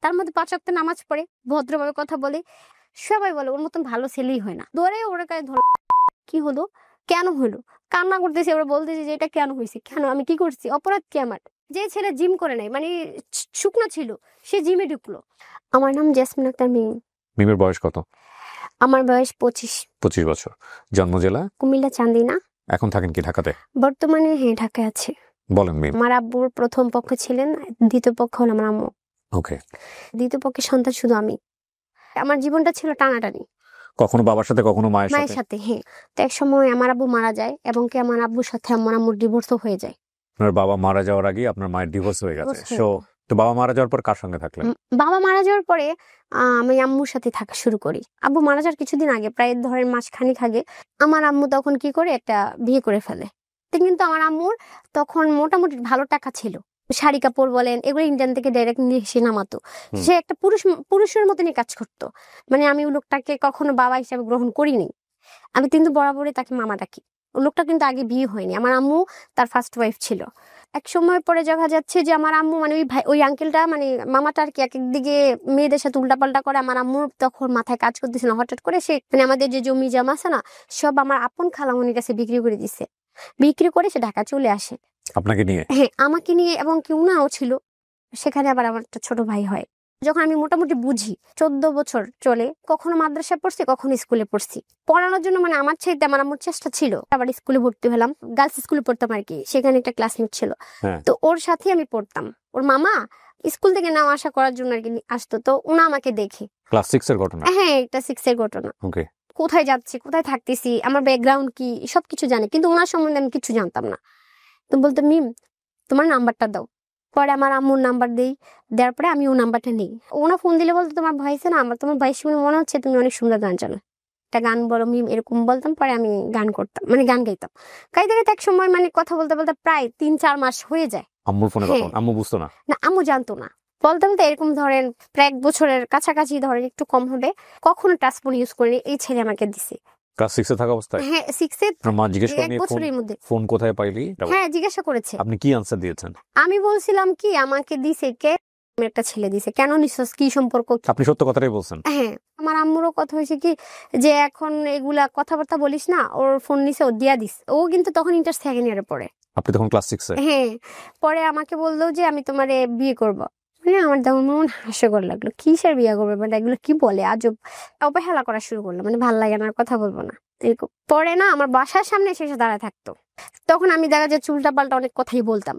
তার মধ্যে 5 ওয়াক্ত নামাজ পড়ে, ভদ্রভাবে কথা বলে। সবাই বলে ওর মতন ভালো ছেলেই হয় না। ধরে ওর গায়ে ধর। কি হলো, কেন হলো, কান্না করতেছে। ওরা বলতেছে যে এটা কেন হয়েছে, কেন আমি কি করছি, অপরাধ কি আমার? যে ছেলে জিম করে নাই, মানে শুকনো ছিল, সে জিমে ঢুকলো। আমার নাম জেসমিন আক্তার মিম। মিমের বয়স কত? আমার বয়স 25। 25 বছর। জন্ম জেলা? কুমিল্লা, চান্দিনা। এখন থাকেন কি ঢাকাতে? বর্তমানে হ্যাঁ, ঢাকায় আছে। বলেন মিম। আমার আব্বুর প্রথম পক্ষ ছিলেন, দ্বিতীয় পক্ষ হলো আমার আম্মু। ওকে। দ্বিতীয় পক্ষের সন্তান শুধু আমি। আমার জীবনটা ছিল টানাটানি, কখনো বাবার সাথে কখনো মায়ের মায়ের সাথে? সাথে। হ্যাঁ, তো এক সময় আমার আব্বু মারা যায় এবং কি আমার আব্বুর সাথে আমার আম্মুর ডিভোর্সও হয়ে যায়। আপনার বাবা মারা যাওয়ার আগে আপনার মায়ের ডিভোর্স হয়ে গেছে। Divorce হয়ে সো তো বাবা মারা যাওয়ার পর কার সঙ্গে থাকলেন? বাবা মারা যাওয়ার পরে আমি আম্মুর সাথে থাকা শুরু করি। আব্বু মারা যাওয়ার কিছুদিন আগে, প্রায় ধরেন মাসখানেক আগে, আমার আম্মু তখন কি করে একটা বিয়ে করে ফেলে। তো কিন্তু আমার আম্মুর তখন মোটামুটি ভালো টাকা ছিল, শাড়ি কাপড় বলেন এগুলো ইন্ডিয়ান থেকে ডাইরেক্ট নিয়ে এসে নামাতো। সে একটা পুরুষের মতনই কাজ করতো। মানে আমি ওই লোকটাকে কখনো বাবা হিসাবে গ্রহণ করিনি, আমি কিন্তু বরাবরই তাকে মামা ডাকি। ওই লোকটা কিন্তু আগে বিয়ে হয়নি, আমার আম্মু তার ফার্স্ট ওয়াইফ ছিল। এক সময় পরে দেখা যাচ্ছে যে আমার আম্মু মানে ওই আঙ্কেলটা মানে মামাটা আর কি এক একদিকে মেয়েদের সাথে উল্টাপাল্টা করে। আমার আম্মুর তখন মাথায় কাজ করতেছে না, হঠাৎ করে সে মানে আমাদের যে জমি জমা আছে না, সব আমার আপন খালামণির কাছে বিক্রি করে দিছে। বিক্রি করে সে ঢাকা চলে আসে আপনাকে নিয়ে? হ্যাঁ, আমাকে নিয়ে, এবং কেউ নাও ছিল সেখানে। আবার আমার একটা ছোট ভাই হয়। যখন আমি মোটামুটি বুঝি, 14 বছর চলে, কখনো মাদ্রাসায় পড়ছি, কখনো স্কুলে পড়ছি। পড়ানোর জন্য মানে আমার চাইতে আমার আম্মুর চেষ্টা ছিল। আবার স্কুলে ভর্তি হলাম, গার্লস স্কুলে পড়তাম আর কি। সেখানে একটা ক্লাসমেট ছিল, তো ওর সাথে আমি পড়তাম। ওর মামা স্কুল থেকে নাও আসা করার জন্য আর কি আসতো, তো ওনা আমাকে দেখে। ক্লাস 6 এর ঘটনা? হ্যাঁ, এটা 6 এর ঘটনা। ওকে। কোথায় যাচ্ছি, কোথায় থাকতেছি, আমার ব্যাকগ্রাউন্ড কি, সবকিছু জানে, কিন্তু ওনার সম্বন্ধে আমি কিছু জানতাম না। তো বলতো মিম তোমার নাম্বারটা দাও। পরে আমার আম্মুর নাম্বার দেই, দেওয়ার পরে আমি ও নাম্বারটা নিই। ওনা ফোন দিলে বলতো তোমার ভয়েসে না আমার তোমার ভয়েস শুনে মনে হচ্ছে তুমি অনেক সুন্দর গান জানো, একটা গান বলো মিম, এরকম বলতাম। পরে আমি গান করতাম, মানে গান গাইতাম। গাইতে গাইতে এক সময় মানে কথা বলতে বলতে প্রায় 3-4 মাস হয়ে যায়। আম্মুর ফোনে কথা? আম্মু বুঝতো না? না, আম্মু জানতো না। বলতে বলতে এরকম ধরেন প্রায় 1 বছরের কাছাকাছি, ধরেন একটু কম হবে, কখনো টাচ ফোন ইউজ করিনি, এই ছেলে আমাকে দিছে। ক্লাস 6 এ থাকা অবস্থায়? হ্যাঁ, 6 এ। মা জিজ্ঞেস করেনি 1 বছরের মধ্যে ফোন কোথায় পাইলি? হ্যাঁ, জিজ্ঞাসা করেছে। আপনি কি আনসার দিয়েছেন? আমি বলছিলাম কি আমাকে দিছে কে, একটা ছেলে দিছে, কেন নিছস, কি সম্পর্ক? আপনি সত্য কথাটাই বলছেন? হ্যাঁ, আমার আম্মুরও কথা হয়েছে কি যে এখন এগুলা কথাবার্তা বলিস না, ওর ফোন নিছে, ও দিয়া দিস। ও কিন্তু তখন ইন্টার সেকেন্ড ইয়ারে পড়ে। আপনি তখন ক্লাস 6 এ? হ্যাঁ, পরে আমাকে বললো যে আমি তোমারে বিয়ে করব। মানে আমার তেমন হাস্যকর লাগলো, কিসের বিয়ে করবে, মানে এগুলো কি বলে, আজব অবহেলা করা শুরু করলো, মানে ভাল লাগে না, আর কথা বলবো না এরকম। পরে না আমার বাসার সামনে এসে দাঁড়ায় থাকতো, তখন আমি দেখা যাচ্ছে উল্টা পাল্টা অনেক কথাই বলতাম।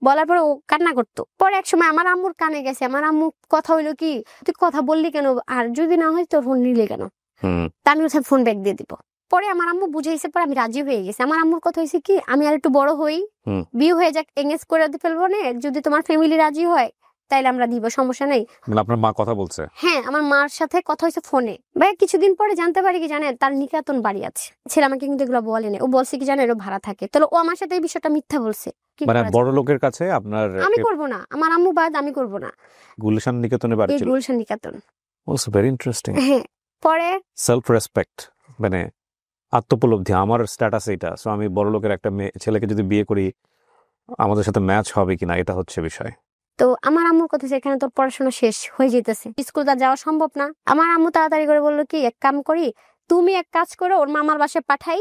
বলার পরে ও কান্না করতো। পরে এক সময় আমার আম্মুর কানে গেছে, আমার আম্মু কথা হইলো কি তুই কথা বললি কেন, আর যদি না হয় তোর ফোন নিলে কেন, তা আমি ওখানে ফোন ব্যাক দিয়ে দিব। পরে আমার আম্মু বুঝাইছে, পরে আমি রাজি হয়ে গেছি। আমার আম্মুর কথা হয়েছে কি আমি আর একটু বড় হই, বিয়ে হয়ে যাক, এঙ্গেজ করে ফেলবো না, যদি তোমার ফ্যামিলি রাজি হয় তাইলে আমরা দিব, সমস্যা নেই। আপনার মা কথা বলছে? হ্যাঁ, আমার মার সাথে কথা হয়েছে ফোনে। ভাই কিছুদিন পরে জানতে পারি কি জানেন, তার নিকাতন বাড়ি আছে। ছেলে আমাকে কিন্তু এগুলো বলেনি, ও বলছে কি জানেন, ও ভাড়া থাকে। তাহলে ও আমার সাথে এই বিষয়টা মিথ্যা বলছে। মানে বড় লোকের কাছে আপনার? আমি করব না, আমার আম্মু বাদ আমি করব না। গুলশান নিকেতনে বাড়ি ছিল? Gulshan Niketan. Also very interesting. হ্যাঁ, পরে সেলফ রেসপেক্ট, মানে আত্মোপলব্ধি, আমার স্ট্যাটাস এটা। সো আমি বড় লোকের একটা ছেলেকে যদি বিয়ে করি আমাদের সাথে ম্যাচ হবে কিনা, এটা হচ্ছে বিষয়। তো আমার আম্মুর কথা এখানে তোর পড়াশোনা শেষ হয়ে যেতেছে, স্কুল তো যাওয়া সম্ভব না। আমার আম্মু তাড়াতাড়ি করে বললো কি এক কাম করি, তুমি এক কাজ করো, ওর মামার বাসায় পাঠাই,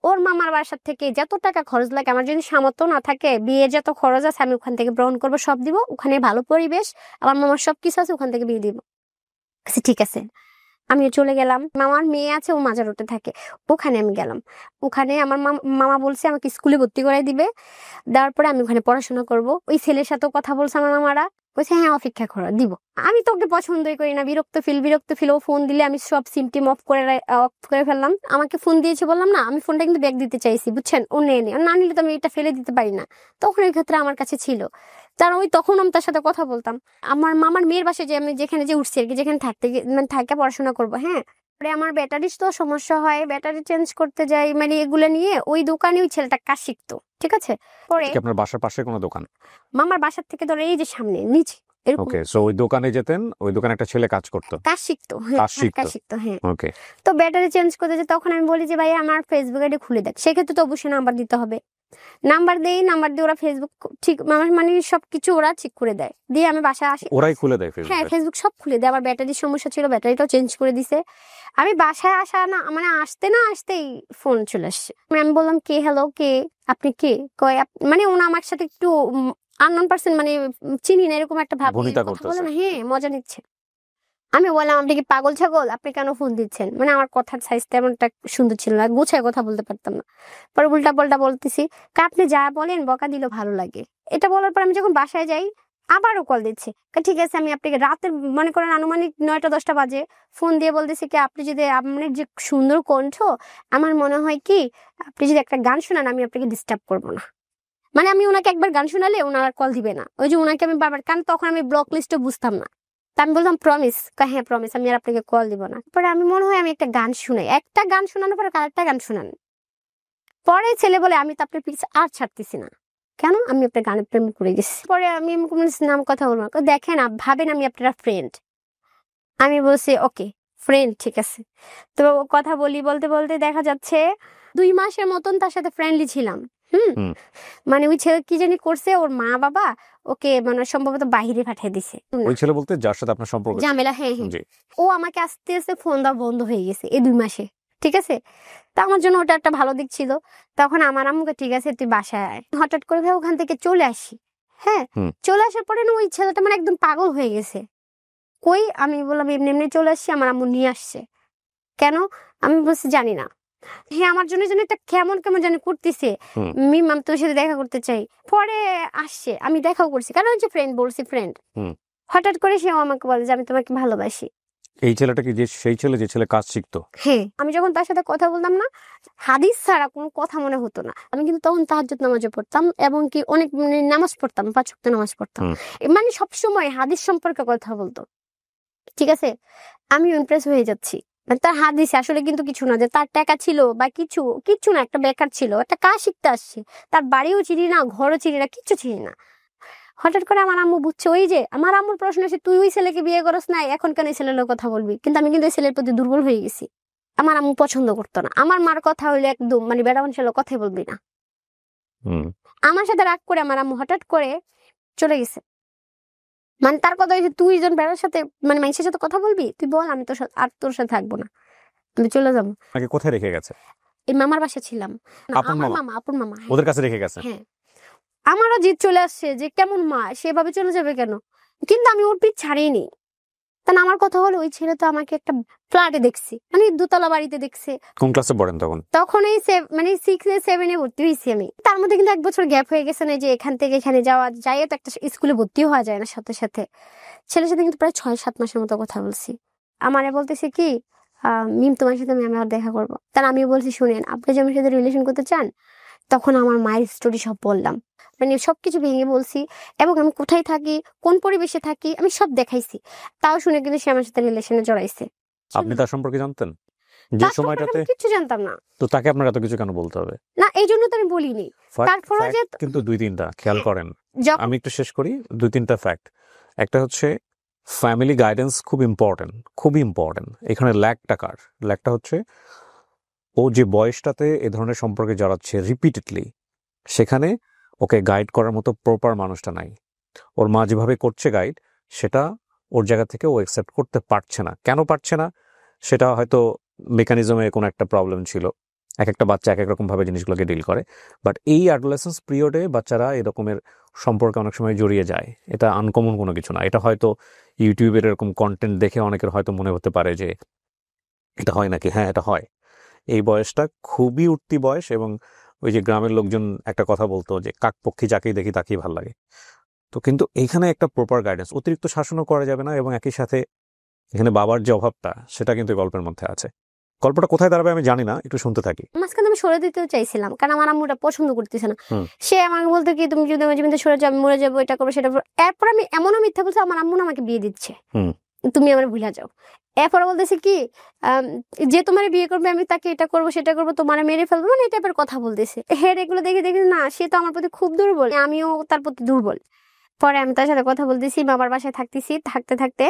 ওর মামার বাসার থেকে যত টাকা খরচ লাগে, আমার যদি সামর্থ্য না থাকে, বিয়ে যত খরচ আছে আমি ওখান থেকে গ্রহণ করবো, সব দিব। ওখানে ভালো পরিবেশ, আমার মামার সবকিছু আছে, ওখান থেকে বিয়ে দিব। ঠিক আছে, আমি চলে গেলাম। মামার মেয়ে আছে, ও মাজার রোডে থাকে, ওখানে আমি গেলাম। ওখানে আমার মামা বলছে আমাকে স্কুলে ভর্তি করে দিবে, দেওয়ার পরে আমি ওখানে পড়াশোনা করব। ওই ছেলের সাথেও কথা বলছে আমার মামারা, বলছে হ্যাঁ অপেক্ষা করো, দিব। আমি তো ওকে পছন্দই করি না, বিরক্ত ফিল। ও ফোন দিলে আমি সব সিমটিম অফ করে ফেললাম। আমাকে ফোন দিয়েছে বললাম না, আমি ফোনটা কিন্তু ব্যাক দিতে চাইছি, বুঝছেন, ও নেই, না নিলে তো আমি এটা ফেলে দিতে পারি না। তখন ওই ক্ষেত্রে আমার কাছে ছিল, কারণ ওই তখন আমি তার সাথে কথা বলতাম। আমার মামার মেয়ের বাসায় যে আমি যেখানে যে উঠছি আর কি, যেখানে থাকতে মানে থাকে পড়াশোনা করবো। হ্যাঁ, পরে আমার ব্যাটারির তো সমস্যা হয়, ব্যাটারি চেঞ্জ করতে যাই, মানে এগুলো নিয়ে ওই দোকানে ওই ছেলেটা কাজ শিখতো। ঠিক আছে, পরে আপনার বাসার পাশে কোনো দোকান? মামার বাসার থেকে ধরে এই যে সামনে নিচে এরকম। ওকে, সো ওই দোকানে যেতেন, ওই দোকানে একটা ছেলে কাজ করতো, কাজ শিখতো। হ্যাঁ, কাজ শিখতো। হ্যাঁ, ওকে। তো ব্যাটারি চেঞ্জ করতে যে তখন আমি বলি যে ভাই আমার ফেসবুক আইডি খুলে দেখ, সেক্ষেত্রে তো অবশ্যই নাম্বার দিতে হবে। নাম্বার দিয়ে ওরা ফেসবুক ঠিক মানে সবকিছু ওরা ঠিক করে দেয়, দিয়ে আমি বাসায় আসি। ওরাই খুলে দেয় হ্যাঁ, ফেসবুক? ফেসবুক সব খুলে দেয়। আবার ব্যাটারির সমস্যা ছিল, ব্যাটারিটাও চেঞ্জ করে দিছে। আমি বাসায় আসা না মানে আসতে না আসতেই ফোন চলে আসছে। আমি বললাম কে, হ্যালো কে, আপনি কে? কয় মানে ওনা আমার সাথে একটু আননোন পার্সন, মানে চিনি না এরকম একটা ভাব ভনিতা কথা করতেছে। বলে না, হ্যাঁ মজা নিচ্ছে। আমি বললাম আপনি কি পাগল ছাগল, আপনি কেন ফোন দিচ্ছেন? মানে আমার কথার সাইজ তেমনটা সুন্দর ছিল না, গুছায় কথা বলতে পারতাম না। পরে উল্টা পাল্টা বলতেছি, আপনি যা বলেন বকা দিলেও ভালো লাগে। এটা বলার পর আমি যখন বাসায় যাই আবারও কল দিচ্ছে, ঠিক আছে আমি আপনাকে রাতের মনে করেন আনুমানিক 9টা-10টা বাজে ফোন দিয়ে বলতেছি কি আপনি যদি আপনার যে সুন্দর কণ্ঠ, আমার মনে হয় কি আপনি যদি একটা গান শোনান আমি আপনাকে ডিস্টার্ব করবো না। মানে আমি ওনাকে একবার গান শোনালে ওনার কল দিবে না, ওই যে ওনাকে আমি বারবার, কারণ তখন আমি ব্লক লিস্টও বুঝতাম না। তা আমি বললাম প্রমিস, হ্যাঁ প্রমিস, আমি আর আপনাকে কল দিব না। পরে আমি মনে হয় আমি একটা গান শুনাই, একটা গান শোনানোর পরে আরেকটা গান শোনান। পরে ছেলে বলে আমি তো আপনার পিছে আর ছাড়তেছি না, কেন? আমি আপনার গানের প্রেম করে গেছি। পরে আমি নাম কথা বলবো না, দেখেন ভাবেন আমি আপনারা ফ্রেন্ড। আমি বলছি ওকে ফ্রেন্ড, ঠিক আছে। তো কথা বলতে বলতে দেখা যাচ্ছে 2 মাসের মতন তার সাথে ফ্রেন্ডলি ছিলাম। হুম। মানে ওই ছেলে কি জানি করছে, ওর মা বাবা ওকে মানে সম্ভবত বাহিরে পাঠিয়ে দিছে। ওই ছেলে বলতে যার সাথে আপনার সম্পর্ক ছিল? ঝামেলা, হ্যাঁ হ্যাঁ। জি। ও আমাকে আস্তে আস্তে ফোন দেওয়া বন্ধ হয়ে গেছে এই 2 মাসে, ঠিক আছে। তা আমার জন্য ওটা একটা ভালো দিক ছিল। তখন আমার আম্মুকে ঠিক আছে তুই বাসায় আয়, হঠাৎ করে ভাই ওখান থেকে চলে আসি। হ্যাঁ, চলে আসার পরে না ওই ছেলেটা মানে একদম পাগল হয়ে গেছে। কই, আমি বললাম এমনি এমনি চলে আসছি, আমার আম্মু নিয়ে আসছে। কেন? আমি বলছি জানি না। হ্যাঁ, আমার জন্য যেন একটা কেমন কেমন জানি করতেছে, মিম আমি তোর সাথে দেখা করতে চাই। পরে আসছে, আমি দেখাও করছি, কারণ হচ্ছে ফ্রেন্ড, বলছি ফ্রেন্ড। হঠাৎ করে সে আমাকে বলে যে আমি তোমাকে ভালোবাসি। এই ছেলেটা কি সেই ছেলে যে ছেলে কাজ শিখতো? হ্যাঁ, আমি যখন তার সাথে কথা বলতাম না, হাদিস ছাড়া কোনো কথা মনে হতো না। আমি কিন্তু তখন তাহাজ্জুদ নামাজও পড়তাম, এবং কি অনেক মানে নামাজ পড়তাম, 5 ওয়াক্ত নামাজ পড়তাম। মানে সবসময় হাদিস সম্পর্কে কথা বলতো, ঠিক আছে। আমি ইমপ্রেস হয়ে যাচ্ছি, মানে তার হাদিস আসলে কিন্তু কিছু না, যে তার টাকা ছিল বা কিছু না, একটা বেকার ছিল, একটা কাজ শিখতে আসছে, তার বাড়িও চিনি না, ঘরও চিনি না, কিচ্ছু চিনি না। হঠাৎ করে আমার আম্মু বুঝছে, ওই যে আমার আম্মুর প্রশ্ন হচ্ছে তুই ওই ছেলেকে বিয়ে করস না, এখন কেন এই ছেলের কথা বলবি? কিন্তু আমি কিন্তু এই ছেলের প্রতি দুর্বল হয়ে গেছি। আমার আম্মু পছন্দ করতো না, আমার মার কথা হইলে একদম মানে বেড়া মানুষের কথাই বলবি না। আমার সাথে রাগ করে আমার আম্মু হঠাৎ করে চলে গেছে। মানে তার কথা হয়েছে তুই জন বেড়ার সাথে মানে মানুষের সাথে কথা বলবি, তুই বল, আমি তোর সাথে থাকবো না, আমি চলে যাবো। কোথায় রেখে গেছে? এই মামার বাসা ছিলাম, আপন মামা? আপন মামা, ওদের কাছে রেখে গেছে? হ্যাঁ। আমারও জিদ চলে আসছে যে কেমন মা, সেভাবে চলে যাবে কেন? কিন্তু আমি ওর পিঠ ছাড়িনি। তাহলে আমার কথা হলো ওই ছেলে তো আমাকে একটা ফ্ল্যাটে দেখছি, মানে 2তলা বাড়িতে দেখছে। কোন ক্লাসে পড়েন তখন? তখন এই মানে 6-7 ভর্তি হয়েছি আমি। তার মধ্যে কিন্তু 1 বছর গ্যাপ হয়ে গেছে না, যে এখান থেকে এখানে যাওয়া যায়, তো একটা স্কুলে ভর্তি হওয়া যায় না সাথে সাথে। ছেলের সাথে কিন্তু প্রায় 6-7 মাসের মতো কথা বলছি। আমারে বলতেছে কি মিম তোমার সাথে আমি আর দেখা করবো। তার আমিও বলছি শুনেন, আপনি যে আমার সাথে রিলেশন করতে চান? তখন আমার মায়ের স্টোরি সব বললাম, মানে সবকিছু ভেঙে বলছি, এবং আমি কোথায় থাকি, কোন পরিবেশে থাকি, আমি সব দেখাইছি। তাও শুনে কিন্তু সে আমার সাথে রিলেশনে জড়াইছে। আপনি তার সম্পর্কে জানতেন যে সময়টাতে? কিছু জানতাম না। তো তাকে আপনার এত কিছু কেন বলতে হবে? না, এই জন্য তো আমি বলিনি। তারপরে যে কিন্তু 2-3টা খেয়াল করেন, আমি একটু শেষ করি। 2-3টা ফ্যাক্ট। একটা হচ্ছে ফ্যামিলি গাইডেন্স খুব ইম্পর্টেন্ট, খুবই ইম্পর্টেন্ট। এখানে ল্যাকটা হচ্ছে ও যে বয়সটাতে এ ধরনের সম্পর্কে জড়াচ্ছে রিপিটেডলি, সেখানে ওকে গাইড করার মতো প্রপার মানুষটা নাই। ওর মা যেভাবে করছে গাইড, সেটা ওর জায়গা থেকে ও অ্যাকসেপ্ট করতে পারছে না। কেন পারছে না? সেটা হয়তো মেকানিজমে কোনো একটা প্রবলেম ছিল। এক একটা বাচ্চা এক এক রকম ভাবে জিনিসগুলোকে ডিল করে। বাট এই অ্যাডোলেসেন্স পিরিয়ডে বাচ্চারা এরকমের সম্পর্কে অনেক সময় জড়িয়ে যায়। এটা আনকমন কোনো কিছু না। এটা হয়তো ইউটিউবের এরকম কন্টেন্ট দেখে অনেকের হয়তো মনে হতে পারে যে এটা হয় নাকি। হ্যাঁ, এটা হয়। এই বয়সটা খুবই উঠতি বয়স, এবং ওই যে গ্রামের লোকজন একটা কথা বলতো যে কাকপক্ষী যাকেই দেখি তাকেই ভাল লাগে। তো কিন্তু এইখানে একটা প্রপার গাইডেন্স, অতিরিক্ত শাসনও করা যাবে না, এবং একই সাথে এখানে বাবার যে অভাবটা সেটা কিন্তু গল্পের মধ্যে আছে। গল্পটা কোথায় দাঁড়াবে আমি জানি না, একটু শুনতে থাকি। মাঝখানে আমি সরে দিতেও চাইছিলাম, কারণ আমার আম্মুটা পছন্দ করতেছে না। সে আমাকে বলতো কি তুমি যদি আমার জীবনে সরে যাও আমি মরে যাবো, এটা করবো সেটা। এরপর আমি এমনও মিথ্যা বলছি আমার আম্মু আমাকে বিয়ে দিচ্ছে, তুমি আমার ভুলে যাও। এরপরে বলতেছে কি যে তোমার বিয়ে করবে আমি তাকে এটা করবো সেটা করবো, তোমার মেরে ফেলবো, মানে এই টাইপের কথা বলতেছে। হের এগুলো দেখে দেখে না, সে তো আমার প্রতি খুব দুর্বল, আমিও তার প্রতি দুর্বল। পরে আমি তার সাথে কথা বলতেছি, বাবার বাসায় থাকতেছি, থাকতে থাকতে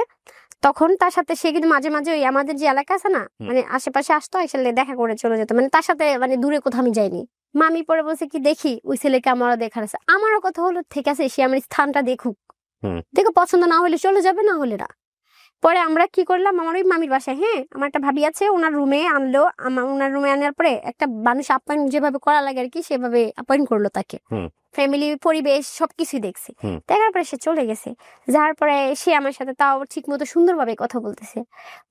তখন তার সাথে সে কিন্তু মাঝে মাঝে ওই আমাদের যে এলাকা আছে না, মানে আশেপাশে আসতো, আসলে দেখা করে চলে যেত। মানে তার সাথে মানে দূরে কোথাও আমি যাইনি। মামি পরে বলছে কি দেখি ওই ছেলেকে আমারও দেখার আছে। আমারও কথা হলো ঠিক আছে সে আমার স্থানটা দেখুক, দেখো পছন্দ না হলে চলে যাবে, না হলে না। পরে আমরা কি করলাম, আমার ওই মামির বাসায়, হ্যাঁ আমার একটা ভাবি আছে, ওনার রুমে আনলো। ওনার রুমে আনার পরে একটা মানুষ আপ্যায়ন যেভাবে করা লাগে আর কি সেভাবে আপ্যায়ন করলো তাকে, ফ্যামিলি পরিবেশ সবকিছুই দেখছে। দেখার পরে সে চলে গেছে, যাওয়ার পরে সে আমার সাথে তাও ঠিক মতো সুন্দরভাবে কথা বলতেছে।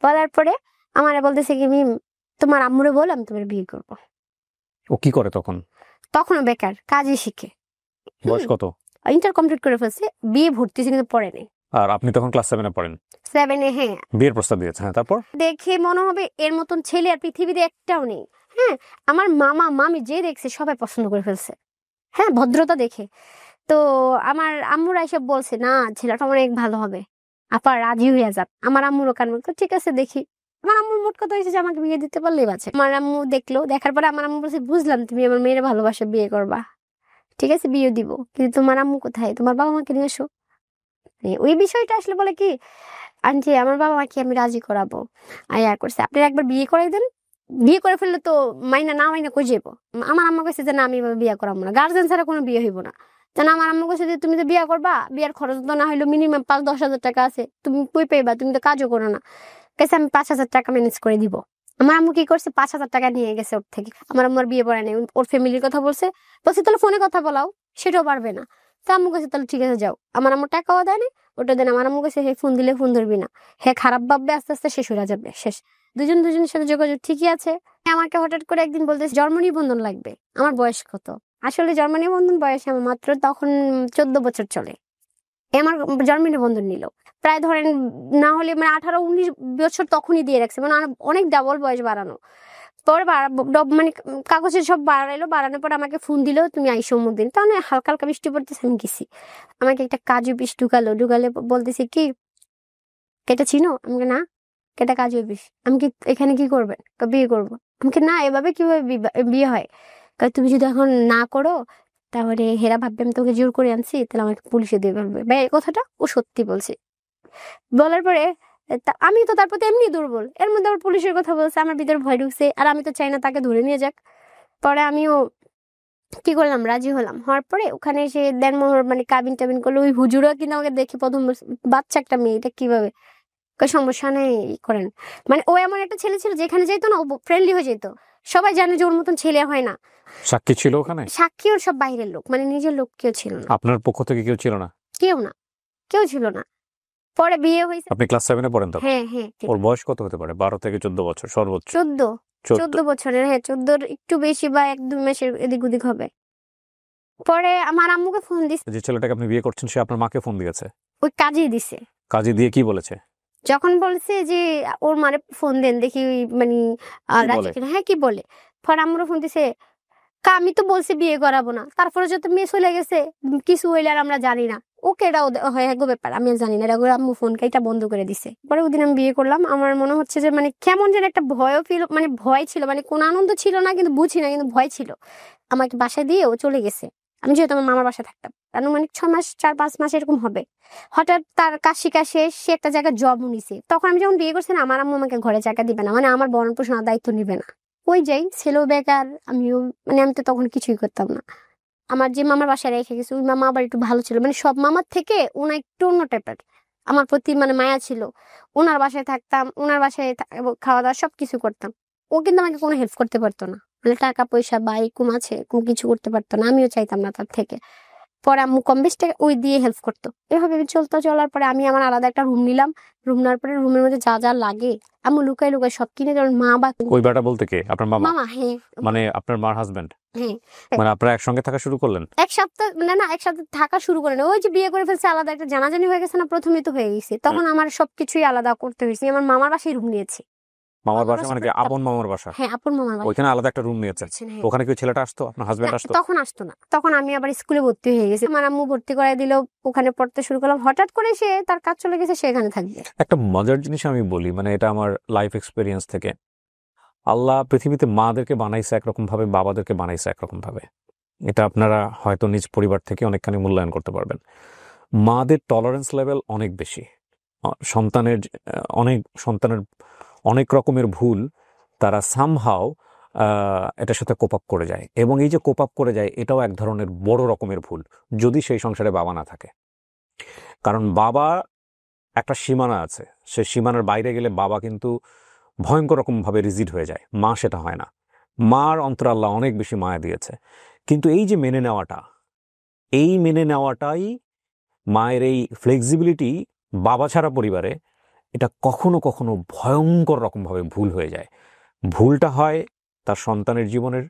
বলার পরে আমার বলতেছে কি মিম তোমার আম্মুরে বল আমি তোমার বিয়ে করবো। ও কি করে তখন? তখনও বেকার, কাজই শিখে। বয়স কত? ইন্টার কমপ্লিট করে ফেলছে, বিয়ে ভর্তি হয়েছে কিন্তু পড়ে নেই। আর আপনি তখন ক্লাস 7 পড়েন? 7 হ্যাঁ। বিয়ের প্রস্তাব দিয়েছে, হ্যাঁ তারপর? দেখে মনে হবে এর মতন ছেলে আর পৃথিবীতে একটাও নেই। হ্যাঁ আমার মামা মামি যে দেখছে সবাই পছন্দ করে ফেলছে, হ্যাঁ ভদ্রতা দেখে। তো আমার আম্মুরা এসব বলছে না ছেলেটা অনেক ভালো হবে, আপা রাজি হয়ে যান। আমার আম্মুরও কান ঠিক আছে দেখি। আমার আম্মুর মোট কথা হয়েছে যে আমাকে বিয়ে দিতে পারলেই বাঁচে। আমার আম্মু দেখলো, দেখার পরে আমার আম্মু বলছে বুঝলাম তুমি আমার মেয়ের ভালোবাসা, বিয়ে করবা, ঠিক আছে বিয়ে দিব, কিন্তু তোমার আম্মু কোথায়, তোমার বাবা মাকে নিয়ে এসো। ওই বিষয়টা আসলে বলে কি আন্টি আমার বাবা মাকে আমি রাজি করাবো। আয়া করছে আপনি একবার বিয়ে করাই দেন, বিয়ে করে ফেললে তো মাইনা না মাইনা কই যাবো। আমার আম্মা কইছে যে না আমি এভাবে বিয়ে করাবো না, গার্জেন ছাড়া কোনো বিয়ে হইব না। জানা আমার আম্মা কইছে যে তুমি তো বিয়ে করবা, বিয়ের খরচ তো না হইলো মিনিমাম 5-10 হাজার টাকা আছে, তুমি কই পাইবা, তুমি তো কাজও করো না। কাছে আমি 5 হাজার টাকা ম্যানেজ করে দিব। আমার আম্মু কি করছে 5 হাজার টাকা নিয়ে গেছে ওর থেকে। আমার আম্মার বিয়ে পড়ে নেই, ওর ফ্যামিলির কথা বলছে, বলছে তাহলে ফোনে কথা বলাও, সেটাও পারবে না। তো আম্মু কাছে তাহলে ঠিক আছে যাও। আমার আম্মু টাকাও দেয় না, ওটা দেন। আমার আম্মু কাছে হে ফোন দিলে ফোন ধরবি না, হে খারাপ ভাববে, আস্তে আস্তে শেষ হয়ে যাবে, শেষ। দুজনের সাথে যোগাযোগ ঠিকই আছে। আমাকে হঠাৎ করে একদিন বলতেছে জন্ম নিবন্ধন লাগবে। আমার বয়স কত, আসলে জন্ম নিবন্ধন বয়স আমার মাত্র তখন 14 বছর চলে। আমার জন্ম নিবন্ধন নিল প্রায় ধরেন না হলে মানে 18-19 বছর তখনই দিয়ে রাখছে, মানে অনেক ডাবল বয়স বাড়ানো। পরে মানে কাগজের সব বাড়ানোর পর আমাকে ফোন দিল তুমি আইসো অমুক দিন। তাহলে হালকা হালকা বৃষ্টি পড়তেছে, আমি গেছি। আমাকে একটা কাজু বিষ ঢুকালে বলতেছে কি কেটা চিনো, আমাকে না কেটা কাজু বিষ, আমি কি এখানে কি করবেন, বিয়ে করবো। আমাকে না এভাবে কিভাবে বিয়ে হয়, তুমি যদি এখন না করো তাহলে হেরা ভাববে আমি তোকে জোর করে আনছি, তাহলে আমাকে পুলিশে দিয়ে ফেলবে। ভাই এই কথাটা ও সত্যি বলছে। বলার পরে আমি তো তার প্রতি এমনি দুর্বল, এর মধ্যে আবার পুলিশের কথা বলছে, আমার ভিতরে ভয় ঢুকছে। আর আমি তো চাই না তাকে ধরে নিয়ে যাক। পরে আমিও কি করলাম, রাজি হলাম। হওয়ার পরে ওখানে এসে দেনমোহর মানে কাবিন টাবিন করলো। ওই হুজুরও কিন্তু আমাকে দেখে প্রথম বাচ্চা একটা মেয়ে, এটা কিভাবে, সমস্যা নেই করেন। মানে ও এমন একটা ছেলে ছিল যেখানে যাইতো না ও ফ্রেন্ডলি হয়ে যেত, সবাই জানে যে ওর মতন ছেলে হয় না। সাক্ষী ছিল ওখানে? সাক্ষী ওর সব বাইরের লোক, মানে নিজের লোক কেউ ছিল না। আপনার পক্ষ থেকে কেউ ছিল না? কেউ ছিল না। পরে বিয়ে হয়েছে। আপনি ক্লাস 7 পড়েন তখন? হ্যাঁ হ্যাঁ। ওর বয়স কত হতে পারে? 12 থেকে 14 বছর সর্বোচ্চ। 14 বছরের, হ্যাঁ 14 একটু বেশি বা 1-2 মাসের এদিক ওদিক হবে। পরে আমার আম্মুকে ফোন দিছে। যে ছেলেটাকে আপনি বিয়ে করছেন সে আপনার মাকে ফোন দিয়েছে? ওই কাজেই দিছে। কাজে দিয়ে কি বলেছে? যখন বলছে যে ওর মারে ফোন দেন দেখি মানে হ্যাঁ কি বলে। পরে আম্মুরও ফোন দিছে, আমি তো বলছি বিয়ে করাবো না, তারপরে যত মেয়ে চলে গেছে কিছু হইলে আর আমরা জানি না। ওকে এটা হয় গো ব্যাপার, আমি আর জানি না। এটা আম্মু ফোন এটা বন্ধ করে দিছে। পরে ওদিন আমি বিয়ে করলাম। আমার মনে হচ্ছে যে মানে কেমন যেন একটা ভয়ও ফিল, মানে ভয় ছিল, মানে কোন আনন্দ ছিল না কিন্তু বুঝি না, কিন্তু ভয় ছিল। আমাকে বাসায় দিয়ে ও চলে গেছে। আমি যেহেতু আমার মামার বাসায় থাকতাম, আনুমানিক 6 মাস 4-5 মাস এরকম হবে। হঠাৎ তার কাজ শিখা শেষ, সে একটা জায়গায় জব নিছে। তখন আমি যখন বিয়ে করছি না, আমার আম্মু আমাকে ঘরে জায়গা দিবে না, মানে আমার ভরণ পোষণের দায়িত্ব নিবে না। ওই যাই ছেলেও বেকার, আমিও মানে আমি তো তখন কিছুই করতাম না। আমার যে মামার বাসায় রেখে গেছে ওই মামা আবার একটু ভালো ছিল, মানে সব মামার থেকে ওনা একটু অন্য টাইপের, আমার প্রতি মানে মায়া ছিল। ওনার বাসায় থাকতাম, ওনার বাসায় খাওয়া দাওয়া সবকিছু করতাম। ও কিন্তু আমাকে কোনো হেল্প করতে পারতো না, মানে টাকা পয়সা বা এরকম আছে কোনো কিছু করতে পারতো না, আমিও চাইতাম না তার থেকে। পরে আম্মু কম বেশ টাকা ওই দিয়ে হেল্প করতো। এভাবে চলার পরে আমি আমার আলাদা একটা রুম নিলাম। রুম নেওয়ার পরে রুমের মধ্যে যা যা লাগে আম্মু লুকাই লুকাই সব কিনে দেন। মা বা ওই বেটা বলতে কে? আপনার মামা? মামা, হ্যাঁ মানে আপনার মার হাজবেন্ড? হ্যাঁ। মানে আপনারা একসঙ্গে থাকা শুরু করলেন? এক সপ্তাহ না একসাথে থাকা শুরু করে না, ওই যে বিয়ে করে ফেলছে, আলাদা একটা জানাজানি হয়ে গেছে না, প্রথমেই তো হয়ে গেছে। তখন আমার সবকিছুই আলাদা করতে হয়েছে। আমার মামার বাসায় রুম নিয়েছি। মামার বাসা মানে কি আপন মামার বাসা? হ্যাঁ আপন মামার বাসা। ওইখানে আলাদা একটা রুম নিয়েছে। ওখানে কি ছেলেটা আসতো, আপনার হাজবেন্ড আসতো? তখন আসতো না, তখন আমি আবার স্কুলে ভর্তি হয়ে গেছি। আমার আম্মু ভর্তি করাই দিল, ওখানে পড়তে শুরু করলাম। হঠাৎ করে সে তার কাজ চলে গেছে, সে এখানে থাকবে। একটা মজার জিনিস আমি বলি, মানে এটা আমার লাইফ এক্সপেরিয়েন্স থেকে। আল্লাহ পৃথিবীতে মাদেরকে বানাইছে একরকম ভাবে, বাবাদেরকে বানাইছে একরকম ভাবে। এটা আপনারা হয়তো নিজ পরিবার থেকে অনেকখানি মূল্যায়ন করতে পারবেন। মাদের টলারেন্স লেভেল অনেক বেশি। সন্তানের অনেক রকমের ভুল তারা সামহাও এটার সাথে কোপ আপ করে যায়, এবং এই যে কোপ আপ করে যায় এটাও এক ধরনের বড় রকমের ভুল যদি সেই সংসারে বাবা না থাকে। কারণ বাবা একটা সীমানা আছে, সে সীমানার বাইরে গেলে বাবা কিন্তু ভয়ঙ্কর রকমভাবে রিজিড হয়ে যায়। মা সেটা হয় না, মার অন্তর আল্লাহ অনেক বেশি মায়া দিয়েছে। কিন্তু এই যে মেনে নেওয়াটা, এই মেনে নেওয়াটাই মায়ের এই ফ্লেক্সিবিলিটি বাবা ছাড়া পরিবারে এটা কখনো কখনো ভয়ঙ্কর রকমভাবে ভুল হয়ে যায়। ভুলটা হয় তার সন্তানের জীবনের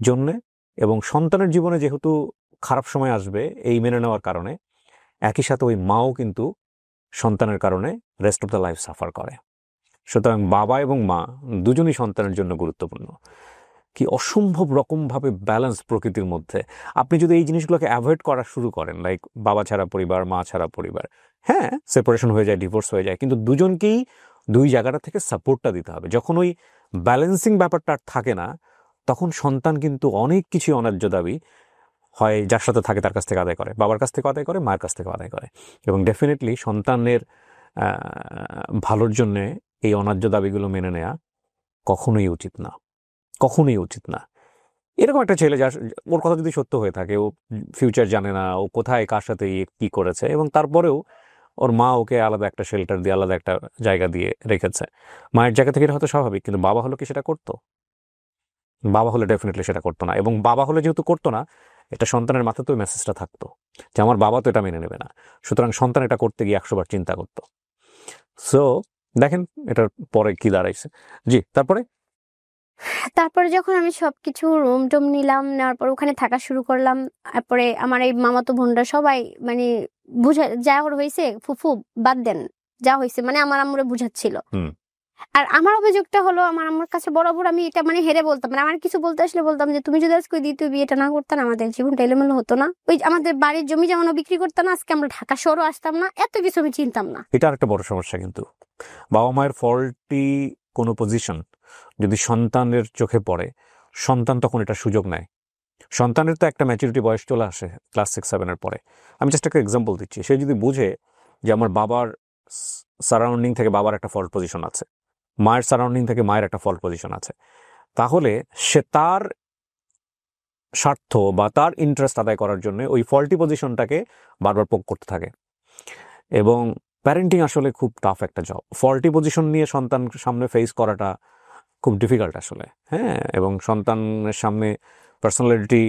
জন্যে, এবং সন্তানের জীবনে যেহেতু খারাপ সময় আসবে এই মেনে নেওয়ার কারণে, একই সাথে ওই মাও কিন্তু সন্তানের কারণে rest of the life suffer করে। সুতরাং বাবা এবং মা দুজনই সন্তানের জন্য গুরুত্বপূর্ণ। কি অসম্ভব রকমভাবে ব্যালেন্স প্রকৃতির মধ্যে। আপনি যদি এই জিনিসগুলোকে অ্যাভয়েড করা শুরু করেন, লাইক বাবা ছাড়া পরিবার, মা ছাড়া পরিবার, হ্যাঁ সেপারেশন হয়ে যায়, ডিভোর্স হয়ে যায়, কিন্তু দুজনকেই দুই জায়গাটা থেকে সাপোর্টটা দিতে হবে। যখন ওই ব্যালেন্সিং ব্যাপারটা আর থাকে না, তখন সন্তান কিন্তু অনেক কিছু অন্যায্য দাবি হয় যার সাথে থাকে তার কাছ থেকে আদায় করে, বাবার কাছ থেকে আদায় করে, মায়ের কাছ থেকে আদায় করে। এবং ডেফিনেটলি সন্তানের ভালোর জন্যে এই অন্যায্য দাবিগুলো মেনে নেওয়া কখনোই উচিত না, কখনোই উচিত না। এরকম একটা ছেলে যার, ওর কথা যদি সত্য হয়ে থাকে, ও ফিউচার জানে না, ও কোথায় কার সাথে কি করেছে, এবং তারপরেও ওর মা ওকে আলাদা একটা শেল্টার দিয়ে, আলাদা একটা জায়গা দিয়ে রেখেছে। মায়ের জায়গা থেকে এটা হয়তো স্বাভাবিক, কিন্তু বাবা হলো কি সেটা করতো? বাবা হলে ডেফিনেটলি সেটা করতো না। এবং বাবা হলে যেহেতু করতো না, এটা সন্তানের মাথাতে ওই মেসেজটা থাকতো যে আমার বাবা তো এটা মেনে নেবে না। সুতরাং সন্তান এটা করতে গিয়ে 100 বার চিন্তা করতো। সো দেখেন এটার পরে কি দাঁড়াইছে। জি, তারপরে যখন আমি সবকিছু রুম টুম নিলাম, নেওয়ার পর ওখানে থাকা শুরু করলাম। তারপরে আমার এই মামাতো বোনরা সবাই মানে বুঝা যা ওর হয়েছে, ফুফু বাদ দেন, যা হয়েছে মানে আমার আম্মুরে বুঝাচ্ছিল। আর আমার অভিযোগটা হলো, আমার আম্মুর কাছে বরাবর আমি এটা মানে হেরে বলতাম, মানে আমার কিছু বলতে আসলে বলতাম যে তুমি যদি আজকে দ্বিতীয় বিয়েটা না করতাম, আমাদের জীবনটা এলোমেলো হতো না, ওই আমাদের বাড়ির জমি যেমন বিক্রি করতাম না, আজকে আমরা ঢাকা শহরও আসতাম না, এত কিছু আমি চিনতাম না। এটা আরেকটা বড় সমস্যা। কিন্তু বাবা মায়ের ফল্টি কোনো পজিশন যদি সন্তানের চোখে পড়ে, সন্তান তখন এটা সুযোগ নেয়। সন্তানের তো একটা ম্যাচুরিটি বয়স চলে আসে ক্লাস 6-7 পরে। আমি জাস্ট একটা এক্সাম্পল দিচ্ছি। সে যদি বুঝে যে আমার বাবার সারাউন্ডিং থেকে বাবার একটা ফল্ট পজিশন আছে, মায়ের সারাউন্ডিং থেকে মায়ের একটা ফল্ট পজিশন আছে, তাহলে সে তার স্বার্থ বা তার ইন্টারেস্ট আদায় করার জন্য ওই ফল্টি পজিশনটাকে বারবার পোক করতে থাকে। এবং প্যারেন্টিং আসলে খুব টাফ একটা জব। ফল্টি পজিশন নিয়ে সন্তান সামনে ফেস করাটা খুব ডিফিকাল্ট আসলে, হ্যাঁ। এবং সন্তানের সামনে পার্সোনালিটি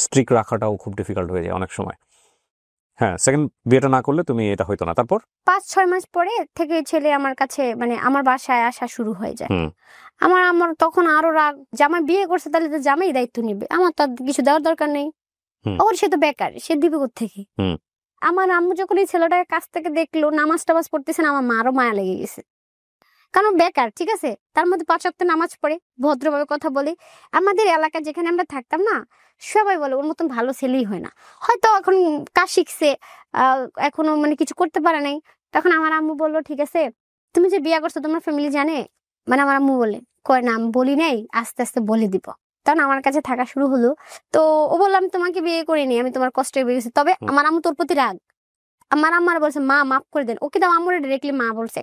স্ট্রিক রাখাটাও খুব ডিফিকাল্ট হয়ে যায় অনেক সময়। হ্যাঁ, সেকেন্ড বিয়েটা না করলে তুমি এটা হইতো না। তারপর 5-6 মাস পরে থেকে ছেলে আমার কাছে মানে আমার বাসায় আসা শুরু হয়ে যায়। আমার তখন আরো রাগ, জামাই বিয়ে করছে তাহলে তো জামাই দায়িত্ব নিবে, আমার তো কিছু দেওয়ার দরকার নেই। ওর সে তো বেকার, সে দিবে কোত্থেকে? আমার আম্মু যখন এই ছেলেটাকে কাছ থেকে দেখলো নামাজ টামাজ পড়তেছে না, আমার মারও মায়া লেগে গেছে। কারণ বেকার, ঠিক আছে, তার মধ্যে 5 ওয়াক্ত নামাজ পড়ে, ভদ্রভাবে কথা বলে। আমাদের এলাকায় যেখানে আমরা থাকতাম না, সবাই বলে ওর মতন ভালো ছেলেই হয় না। হয়তো এখন কাজ শিখছে, এখনো মানে কিছু করতে পারে নাই। তখন আমার আম্মু বললো, ঠিক আছে তুমি যে বিয়ে করছো তোমার ফ্যামিলি জানে? মানে আমার আম্মু বলে, কয় না আমি বলি নাই, আস্তে আস্তে বলে দিব। তখন আমার কাছে থাকা শুরু হলো। তো ও বললাম তোমাকে বিয়ে করিনি, আমি তোমার কষ্টে বিয়ে করছি। তবে আমার আম্মু তোর প্রতি রাগ। আমার আম্মার বলছে মা মাফ করে দেন, ওকে তো আম্মুরে ডিরেক্টলি মা বলছে।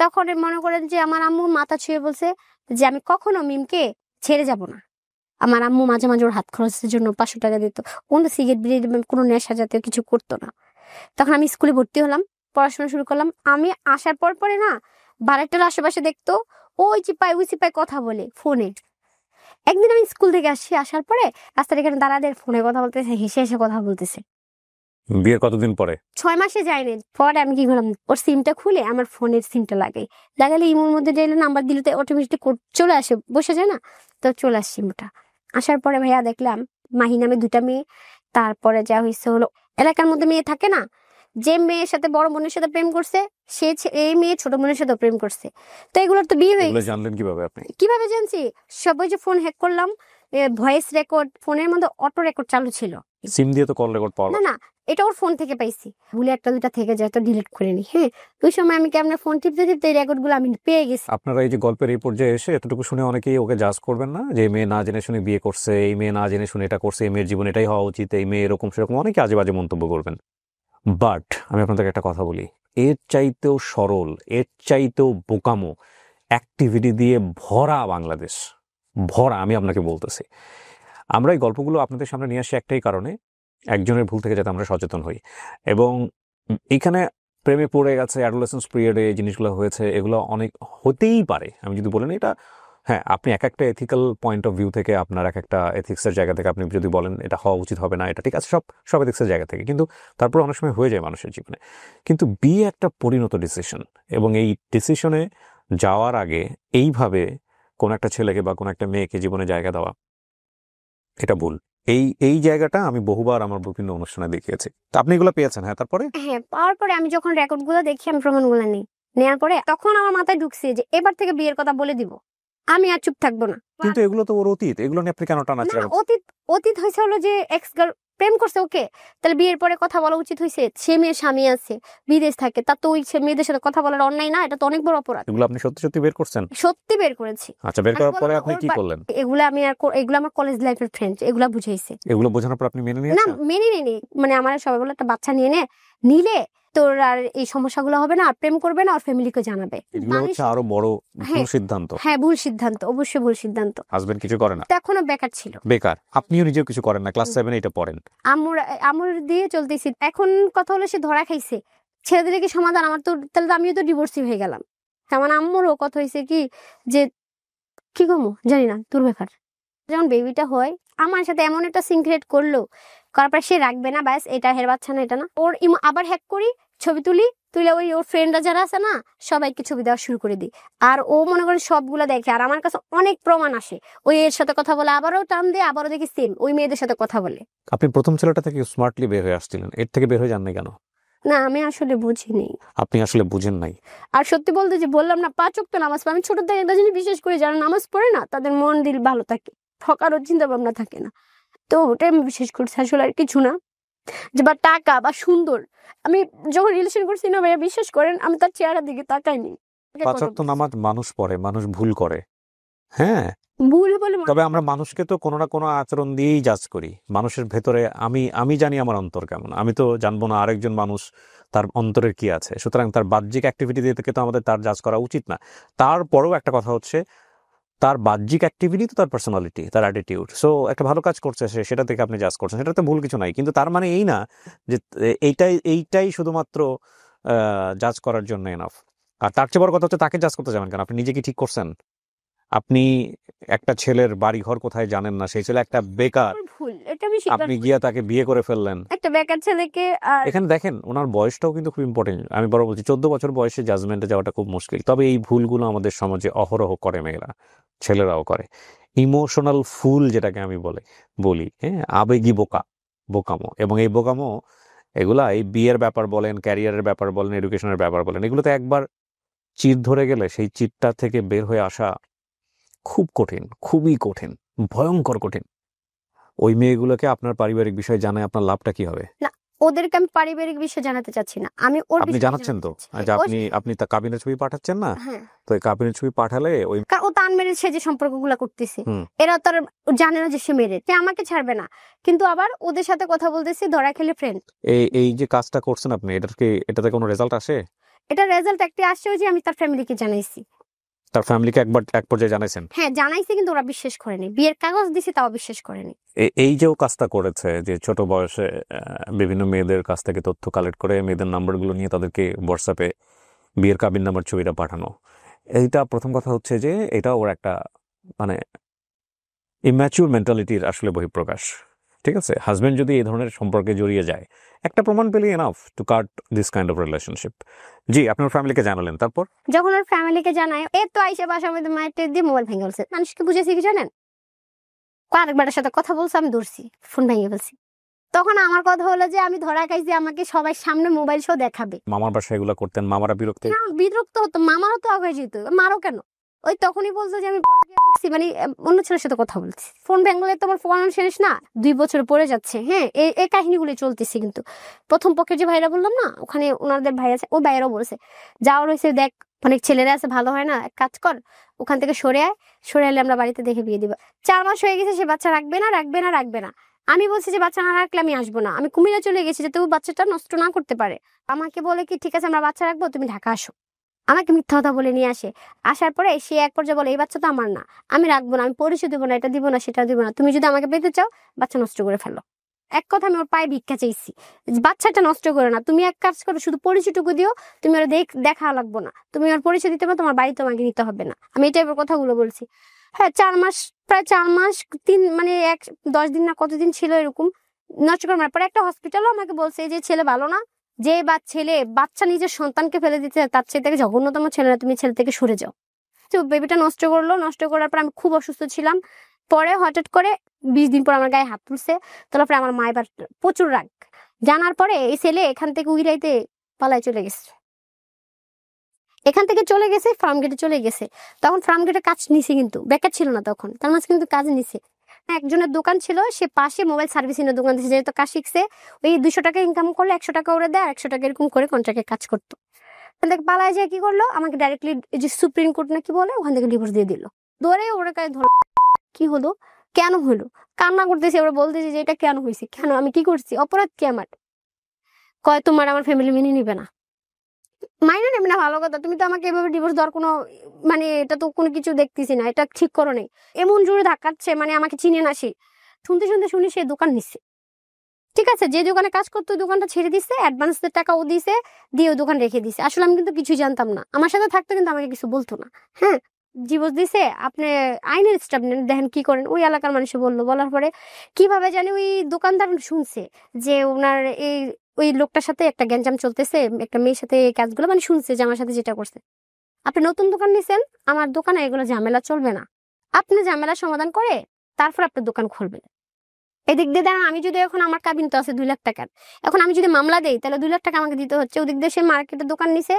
তখন মনে করেন যে আমার আম্মুর মাথা ছুঁয়ে বলছে যে আমি কখনো মিমকে ছেড়ে যাব না। আমার আম্মু মাঝে মাঝে ওর হাত খরচের জন্য 500 টাকা দিত, কোনো সিগারেট বিড়ি কোনো নেশা জাতীয় কিছু করতো না। তখন আমি স্কুলে ভর্তি হলাম, পড়াশোনা শুরু করলাম। আমি আসার পর পরে না বাড়িটার আশেপাশে দেখতো ওই চিপাই ওই চিপাই কথা বলে ফোনে। একদিন আমি স্কুল থেকে আসার পরে রাস্তার এখানে দাঁড়াদের ফোনে কথা বলতেছে, হেসে হেসে কথা বলতেছে। বিয়ের কতদিন পরে? 6 মাসে যায়নি। পরে আমি কি করলাম, ওর সিমটা খুলে আমার ফোনের সিমটা লাগালে ইমোর মধ্যে গেলে নাম্বার দিলে তো অটোমেটিক চলে আসে, বসে যায় না? তো চলে আসছে সিমটা। আসার পরে ভাইয়া দেখলাম মাহি নামে 2টা মেয়ে। তারপরে যা হয়েছে হলো, এলাকার মধ্যে মেয়ে থাকে না, যে মেয়ের সাথে বড় বোনের সাথে প্রেম করছে, সে এই মেয়ে ছোট বোনের সাথে প্রেম করছে। তো এগুলোর তো বিয়ে হয়ে গেছে। জানলেন কিভাবে আপনি? কিভাবে জানছি? সবাই যে ফোন হ্যাক করলাম, ভয়েস রেকর্ড, ফোনের মধ্যে অটো রেকর্ড চালু ছিল। সিম দিয়ে তো কল রেকর্ড পাওয়া না, এটা ওর ফোন থেকে পাইছি। ভুলে 1-2টা থেকে যায়, তো ডিলিট করে নি। হ্যাঁ, ওই সময় আমি কেমনে ফোন টিপতে এই রেকর্ড গুলো আমি পেয়ে গেছি। আপনারা এই যে গল্পের এই পর্যায়ে এসে এতটুকু শুনে অনেকেই ওকে জাজ করবেন না, যে এই মেয়ে না জেনে শুনে বিয়ে করছে, এই মেয়ে না জেনে শুনে এটা করছে, এই মেয়ের জীবন এটাই হওয়া উচিত, এই মেয়ে এরকম সেরকম অনেকে আজে বাজে মন্তব্য করবেন। বাট আমি আপনাদেরকে একটা কথা বলি, এর চাইতেও সরল, এর চাইতেও বোকামো, অ্যাক্টিভিটি দিয়ে ভরা বাংলাদেশ, ভরা। আমি আপনাকে বলতেছি, আমরা এই গল্পগুলো আপনাদের সামনে নিয়ে আসি একটাই কারণে, একজনের ভুল থেকে যাতে আমরা সচেতন হই। এবং এখানে প্রেমে পড়ে গেছে, অ্যাডোলেসেন্স পিরিয়ডে এই জিনিসগুলো হয়েছে, এগুলো অনেক হতেই পারে। আমি যদি বলেন এটা, হ্যাঁ, আপনি এক একটা এথিক্যাল পয়েন্ট অফ ভিউ থেকে, আপনার এক একটা এথিক্সের জায়গা থেকে আপনি যদি বলেন এটা হওয়া উচিত হবে না, এটা ঠিক আছে, সব এথিক্সের জায়গা থেকে, কিন্তু তারপর অনেক সময় হয়ে যায় মানুষের জীবনে। কিন্তু বিয়ে একটা পরিণত ডিসিশন, এবং এই ডিসিশনে যাওয়ার আগে এইভাবে কোন একটা ছেলেকে বা কোন একটা মেয়েকে জীবনে জায়গা দেওয়া, এটা ভুল। এই জায়গাটা আমি বহুবার আমার বিভিন্ন অনুষ্ঠানে দেখিয়েছি। তো আপনি এগুলো পেয়েছেন? হ্যাঁ, তারপরে হ্যাঁ, পাওয়ার পরে আমি যখন রেকর্ডগুলো দেখি, আমি প্রমাণগুলো নিই, নেওয়ার পরে তখন আমার মাথায় ঢুকছে যে এবার থেকে বিয়ের কথা বলে দিব, আমি আর চুপ থাকবো না। কিন্তু এগুলো তো ওর অতীত, এগুলো নিয়ে আপনি কেন টানাচ্ছেন? না, অতীত হয়েছে হলো যে এক্স গার্ল প্রেম করছে, ওকে, তাহলে বিয়ের পরে কথা বলা উচিত হয়েছে। সে মেয়ের স্বামী আছে, বিদেশ থাকে, তার তো ওই মেয়েদের সাথে কথা বলার অন্যায় না? এটা তো অনেক বড় অপরাধ। এগুলো আপনি সত্যি সত্যি বের করছেন? সত্যি বের করেছি। আচ্ছা, বের করার পরে আপনি কি করলেন? এগুলো আমার কলেজ লাইফের ফ্রেন্ড, এগুলা বুঝাইছে। এগুলো বোঝানোর পর আপনি মেনে না, নিয়েছেন? মেনে নিনি, মানে আমার সবাই বলে একটা বাচ্চা নিলে তোর আর এই সমস্যাগুলো হবে না, আর প্রেম করবে না, আর ফ্যামিলিকে জানাবে। এগুলো হচ্ছে আরো বড় ভুল সিদ্ধান্ত। হ্যাঁ, ভুল সিদ্ধান্ত, অবশ্যই ভুল সিদ্ধান্ত। হাজবেন্ড কিছু করে না, এখনো বেকার ছিল, বেকার। আপনিও নিজেও কিছু করেন না, ক্লাস 7 এটা পড়েন। আমুর দিয়ে চলতেছি। এখন কথা হলো সে ধরা খাইছে, ছেলেদের কি সমাধান? আমার তো তাহলে আমিও তো ডিভোর্সি হয়ে গেলাম। তেমন আম্মুরও কথা হয়েছে কি যে কি করবো জানি না, তোর বেকার। যখন বেবিটা হয় আমার সাথে এমন একটা সিক্রেট করলো, করার পর সে রাখবে না, ব্যাস এটা হের বাচ্চা না, এটা না। ওর আবার হ্যাক করি, ছবি তুলে ওই ওর ফ্রেন্ডরা যারা আছে না, সবাইকে ছবি দেওয়া শুরু করে দিই। আর ও মনে করেন সবগুলো দেখে, আর আমার কাছে অনেক প্রমাণ আসে। ওই এর সাথে কথা বলে, আবারও টান দিয়ে, আবারও দেখি সেম ওই মেয়েদের সাথে কথা বলে। আপনি প্রথম ছেলেটা থেকে স্মার্টলি বের হয়ে আসছিলেন, এর থেকে বের হয়ে যান নাই কেন? না, আমি আসলে বুঝিনি। আপনি আসলে বুঝেন নাই। আর সত্যি বলতে যে বললাম না, 5 ওয়াক্ত নামাজ পড়ে, আমি ছোট থেকে একটা জিনিস বিশেষ করে, যারা নামাজ পড়ে না তাদের মন দিল ভালো থাকে, ঠকারও চিন্তা ভাবনা থাকে না। তো ওটাই আমি বিশেষ করছি, আসলে আর কিছু না যে বা টাকা বা সুন্দর। আমি যখন রিলেশন করছি না ভাইয়া, বিশ্বাস করেন আমি তার চেহারার দিকে তাকাইনি। 5 ওয়াক্ত নামাজ মানুষ পড়ে, মানুষ ভুল করে, হ্যাঁ, ভুল বলে তবে আমরা মানুষকে তো কোনো না কোনো আচরণ দিয়েই জাজ করি। মানুষের ভেতরে আমি জানি আমার অন্তর কেমন, আমি তো জানবো না আরেকজন মানুষ তার অন্তরের কি আছে। সুতরাং তার বাহ্যিক অ্যাক্টিভিটি দিয়ে থেকে তো আমাদের তার জাজ করা উচিত না। তারপরেও একটা কথা হচ্ছে, তার বাহ্যিক অ্যাক্টিভিটি তো তার পার্সোনালিটি, তার অ্যাটিটিউড। সো একটা ভালো কাজ করছে সে, সেটা থেকে আপনি জাজ করছেন, সেটাতে ভুল কিছু নাই। কিন্তু তার মানে এই না যে এইটাই শুধুমাত্র জাজ করার জন্য এনাফ। আর তার চেয়ে বড় কথা হচ্ছে, তাকে জাজ করতে যাবেন কেন? আপনি নিজে কি ঠিক করছেন? আপনি একটা ছেলের বাড়ি ঘর কোথায় জানেন না, সেই ছেলে একটা বেকার, ভুল, এটা আমি স্বীকার আপনি করি। গিয়ে তাকে বিয়ে করে ফেললেন। একটা বেকার ছেলেকে, আর এখানে দেখেন ওনার বয়সটাও কিন্তু খুব ইম্পর্টেন্ট। আমি বড় বলছি, 14 বছর বয়সে জাজমেন্টে যাওয়াটা খুব মুশকিল। তবে এই ভুলগুলো আমাদের সমাজে অহরহ করে মেয়েরা, ছেলেরাও করে। ইমোশনাল ফুল যেটাকে আমি বলি, হ্যাঁ, আবেগী বোকামো। এবং এই বোকামো এগুলা, এই বিয়ের ব্যাপার বলেন, ক্যারিয়ারের ব্যাপার বলেন, এডুকেশনের ব্যাপার বলেন, এগুলোতে একবার চির ধরে গেলে সেই চিরটা থেকে বের হয়ে আসা খুব কঠিন, খুবই কঠিন, ভয়ঙ্কর কঠিন। ওই মেয়েগুলোকে আপনার পারিবারিক বিষয় জানায় আপনার লাভটা কি হবে? না, ওদেরকে আমি পারিবারিক বিষয় জানাতে চাচ্ছি না, আমি ওর আপনি বিষয়ে জানাচ্ছেন তো জানাতে চাচ্ছি। যে আপনি তা কাবিনের ছবি পাঠাচ্ছেন না? হ্যাঁ, তো এই কাবিনের ছবি পাঠালে ওই কারণ ও তান মেরে সে যে সম্পর্কগুলো করতেছে, হুম। এরা তো আর জানে না যে সে মেরে, সে আমাকে ছাড়বে না, কিন্তু আবার ওদের সাথে কথা বলতেছি, ধরা খেলে ফ্রেন্ড। এই যে কাজটা করছেন আপনি, এটাতে কোনো রেজাল্ট আসে? এটা রেজাল্ট একটি আসছে, ওই যে আমি তার ফ্যামিলিকে জানাইছি। তার ফ্যামিলিকে এক পর্যায়ে জানাইছেন? হ্যাঁ, জানাইছি, কিন্তু ওরা বিশ্বাস করেনি। বিয়ের কাগজ দিছি, তাও বিশ্বাস করেনি। এই যে ও কাজটা করেছে, যে ছোট বয়সে বিভিন্ন মেয়েদের কাছ থেকে তথ্য কালেক্ট করে মেয়েদের নাম্বারগুলো নিয়ে তাদেরকে হোয়াটসঅ্যাপে বিয়ের কাবিন নাম্বার ছবিটা পাঠানো, এইটা প্রথম কথা হচ্ছে যে এটা ওর একটা মানে ইম্যাচিউর মেন্টালিটির আসলে বহিঃপ্রকাশ। ঠিক আছে, হাজবেন্ড যদি এই ধরনের সম্পর্কে জড়িয়ে যায়, একটা প্রমাণ পেলে enough to cut this kind of relationship. জি, আপনার ফ্যামিলিকে জানালেন, তারপর? যখন ওর ফ্যামিলিকে জানায়, এ তো আইসে বাসার মধ্যে মায়ের দিয়ে মোবাইল ভেঙে ফেলছে। মানুষকে বুঝেছি কি জানেন, আরেকবারের সাথে কথা বলছে, আমি ধরছি, ফোন ভেঙে ফেলছি। তখন আমার কথা হলো যে আমি ধরা খাইছি, আমাকে সবাই সামনে মোবাইল শো দেখাবে। মামার বাসায় এগুলো করতেন, মামারা বিরক্ত? না, বিরক্ত হতো, মামারও তো আগে যেত, মারো কেন? ওই তখনই বলতো যে আমি পরকীয়া করছি, মানে অন্য ছেলের সাথে কথা বলছি। ফোন ভেঙে তোমার ফোন শেষ না, 2 বছর পরে যাচ্ছে। হ্যাঁ, এই কাহিনীগুলি চলতেছে। কিন্তু প্রথম পক্ষের যে ভাইরা বললাম না, ওখানে ওনাদের ভাই আছে, ওই ভাইয়েরাও বলছে যাওয়ার হয়েছে, দেখ অনেক ছেলেরা আছে, ভালো হয় না, এক কাজ কর, ওখান থেকে সরে আলে আমরা বাড়িতে দেখে বিয়ে দিব। 4 মাস হয়ে গেছে, সে বাচ্চা রাখবে না। আমি বলছি যে বাচ্চা না রাখলে আমি আসবো না। আমি কুমিল্লা চলে গেছি যাতে ও বাচ্চাটা নষ্ট না করতে পারে। আমাকে বলে কি, ঠিক আছে আমরা বাচ্চা রাখবো, তুমি ঢাকা আসো। আমাকে মিথ্যা কথা বলে নিয়ে আসে। আসার পরে সে এক পর্যায়ে বলে এই বাচ্চা তো আমার না, আমি রাখবো না, আমি পরিচয় দিব না, এটা দিব না, সেটা দিব না, তুমি যদি আমাকে পেতে চাও বাচ্চা নষ্ট করে ফেলো। এক কথা আমি ওর পায়ে ভিক্ষা চাইছি, বাচ্চাটা নষ্ট করে না, তুমি এক কাজ করো, শুধু পরিচয়টুকু দিও, তুমি ওরা দেখা লাগবো না, তুমি ওর পরিচয় দিতে পারো, তোমার বাড়ি তোমাকে নিতে হবে না। আমি এই টাইপের কথাগুলো বলছি। হ্যাঁ, 4 মাস, প্রায় 4 মাস 3 মানে 10 দিন না কতদিন ছিল এরকম নষ্ট করে। পরে একটা হসপিটালও আমাকে বলছে যে ছেলে ভালো না, যে বাচ্চা নিজের সন্তানকে ফেলে দিতে তার চেয়ে থেকে জঘন্যতম ছেলে না, তুমি ছেলে থেকে সরে যাও। তো বেবিটা নষ্ট করলো। নষ্ট করার পর আমি খুব অসুস্থ ছিলাম। পরে হঠাৎ করে 20 দিন পর আমার গায়ে হাত তুলছে। তোলার পরে আমার মা এবার প্রচুর রাগ জানার পরে এই ছেলে এখান থেকে উইরাইতে পালায় চলে গেছে। এখান থেকে চলে গেছে, ফার্ম গেটে চলে গেছে। তখন ফার্ম গেটে কাজ নিছে, কিন্তু বেকার ছিল না তখন, তার মাঝে কিন্তু কাজ নিছে। একজনের দোকান ছিল, সে পাশে মোবাইল সার্ভিসিং এর দোকান দিয়েছে, যেহেতু কাজ শিখছে। ওই 200 টাকা ইনকাম করলে 100 টাকা ওরে দেয়, আর 100 টাকা এরকম করে কন্ট্রাক্টে কাজ করতো। ওখান থেকে পালায় যায়, কি করলো, আমাকে ডাইরেক্টলি যে সুপ্রিম কোর্ট না কি বলে, ওখান থেকে ডিভোর্স দিয়ে দিল। ধরে ওরা কাছে ধর, কি হলো, কেন হলো, কান্না করতেছে। ওরা বলতেছে যে এটা কেন হয়েছে, কেন, আমি কি করছি, অপরাধ কি আমার? কয় তোমার আমার ফ্যামিলি মেনে নিবে না। মাইনে নেবে না, ভালো কথা, তুমি তো আমাকে এভাবে ডিভোর্স দেওয়ার কোনো মানে এটা তো কোনো কিছু দেখতেছি না, এটা ঠিক করো নাই। এমন জোরে ধাক্কাচ্ছে, মানে আমাকে চিনে না সে। শুনতে শুনতে শুনি সে দোকান নিচ্ছে। ঠিক আছে, যে দোকানে কাজ করতো ওই দোকানটা ছেড়ে দিচ্ছে, অ্যাডভান্সের টাকা ও দিছে, দিয়ে ওই দোকান রেখে দিছে। আসলে আমি কিন্তু কিছুই জানতাম না, আমার সাথে থাকতো কিন্তু আমাকে কিছু বলতো না। হ্যাঁ, ডিভোর্স দিছে, আপনি আইনের স্টাফ নেন, দেখেন কি করেন। ওই এলাকার মানুষে বললো, বলার পরে কিভাবে জানি ওই দোকানদার শুনছে যে ওনার ওই লোকটার সাথে একটা গ্যাঞ্জাম চলতেছে, একটা মেয়ের সাথে এই কাজগুলো, মানে শুনছে যে আমার সাথে যেটা করছে। আপনি নতুন দোকান নিছেন, আমার দোকানে এগুলো ঝামেলা চলবে না, আপনি ঝামেলা সমাধান করে তারপর আপনার দোকান খুলবেন। এদিক দিয়ে দেখেন, আমি যদি এখন আমার কাবিন তো আছে 2 লাখ টাকার, এখন আমি যদি মামলা দেই তাহলে 2 লাখ টাকা আমাকে দিতে হচ্ছে। ওদিক দিয়ে সে মার্কেটে দোকান নিছে,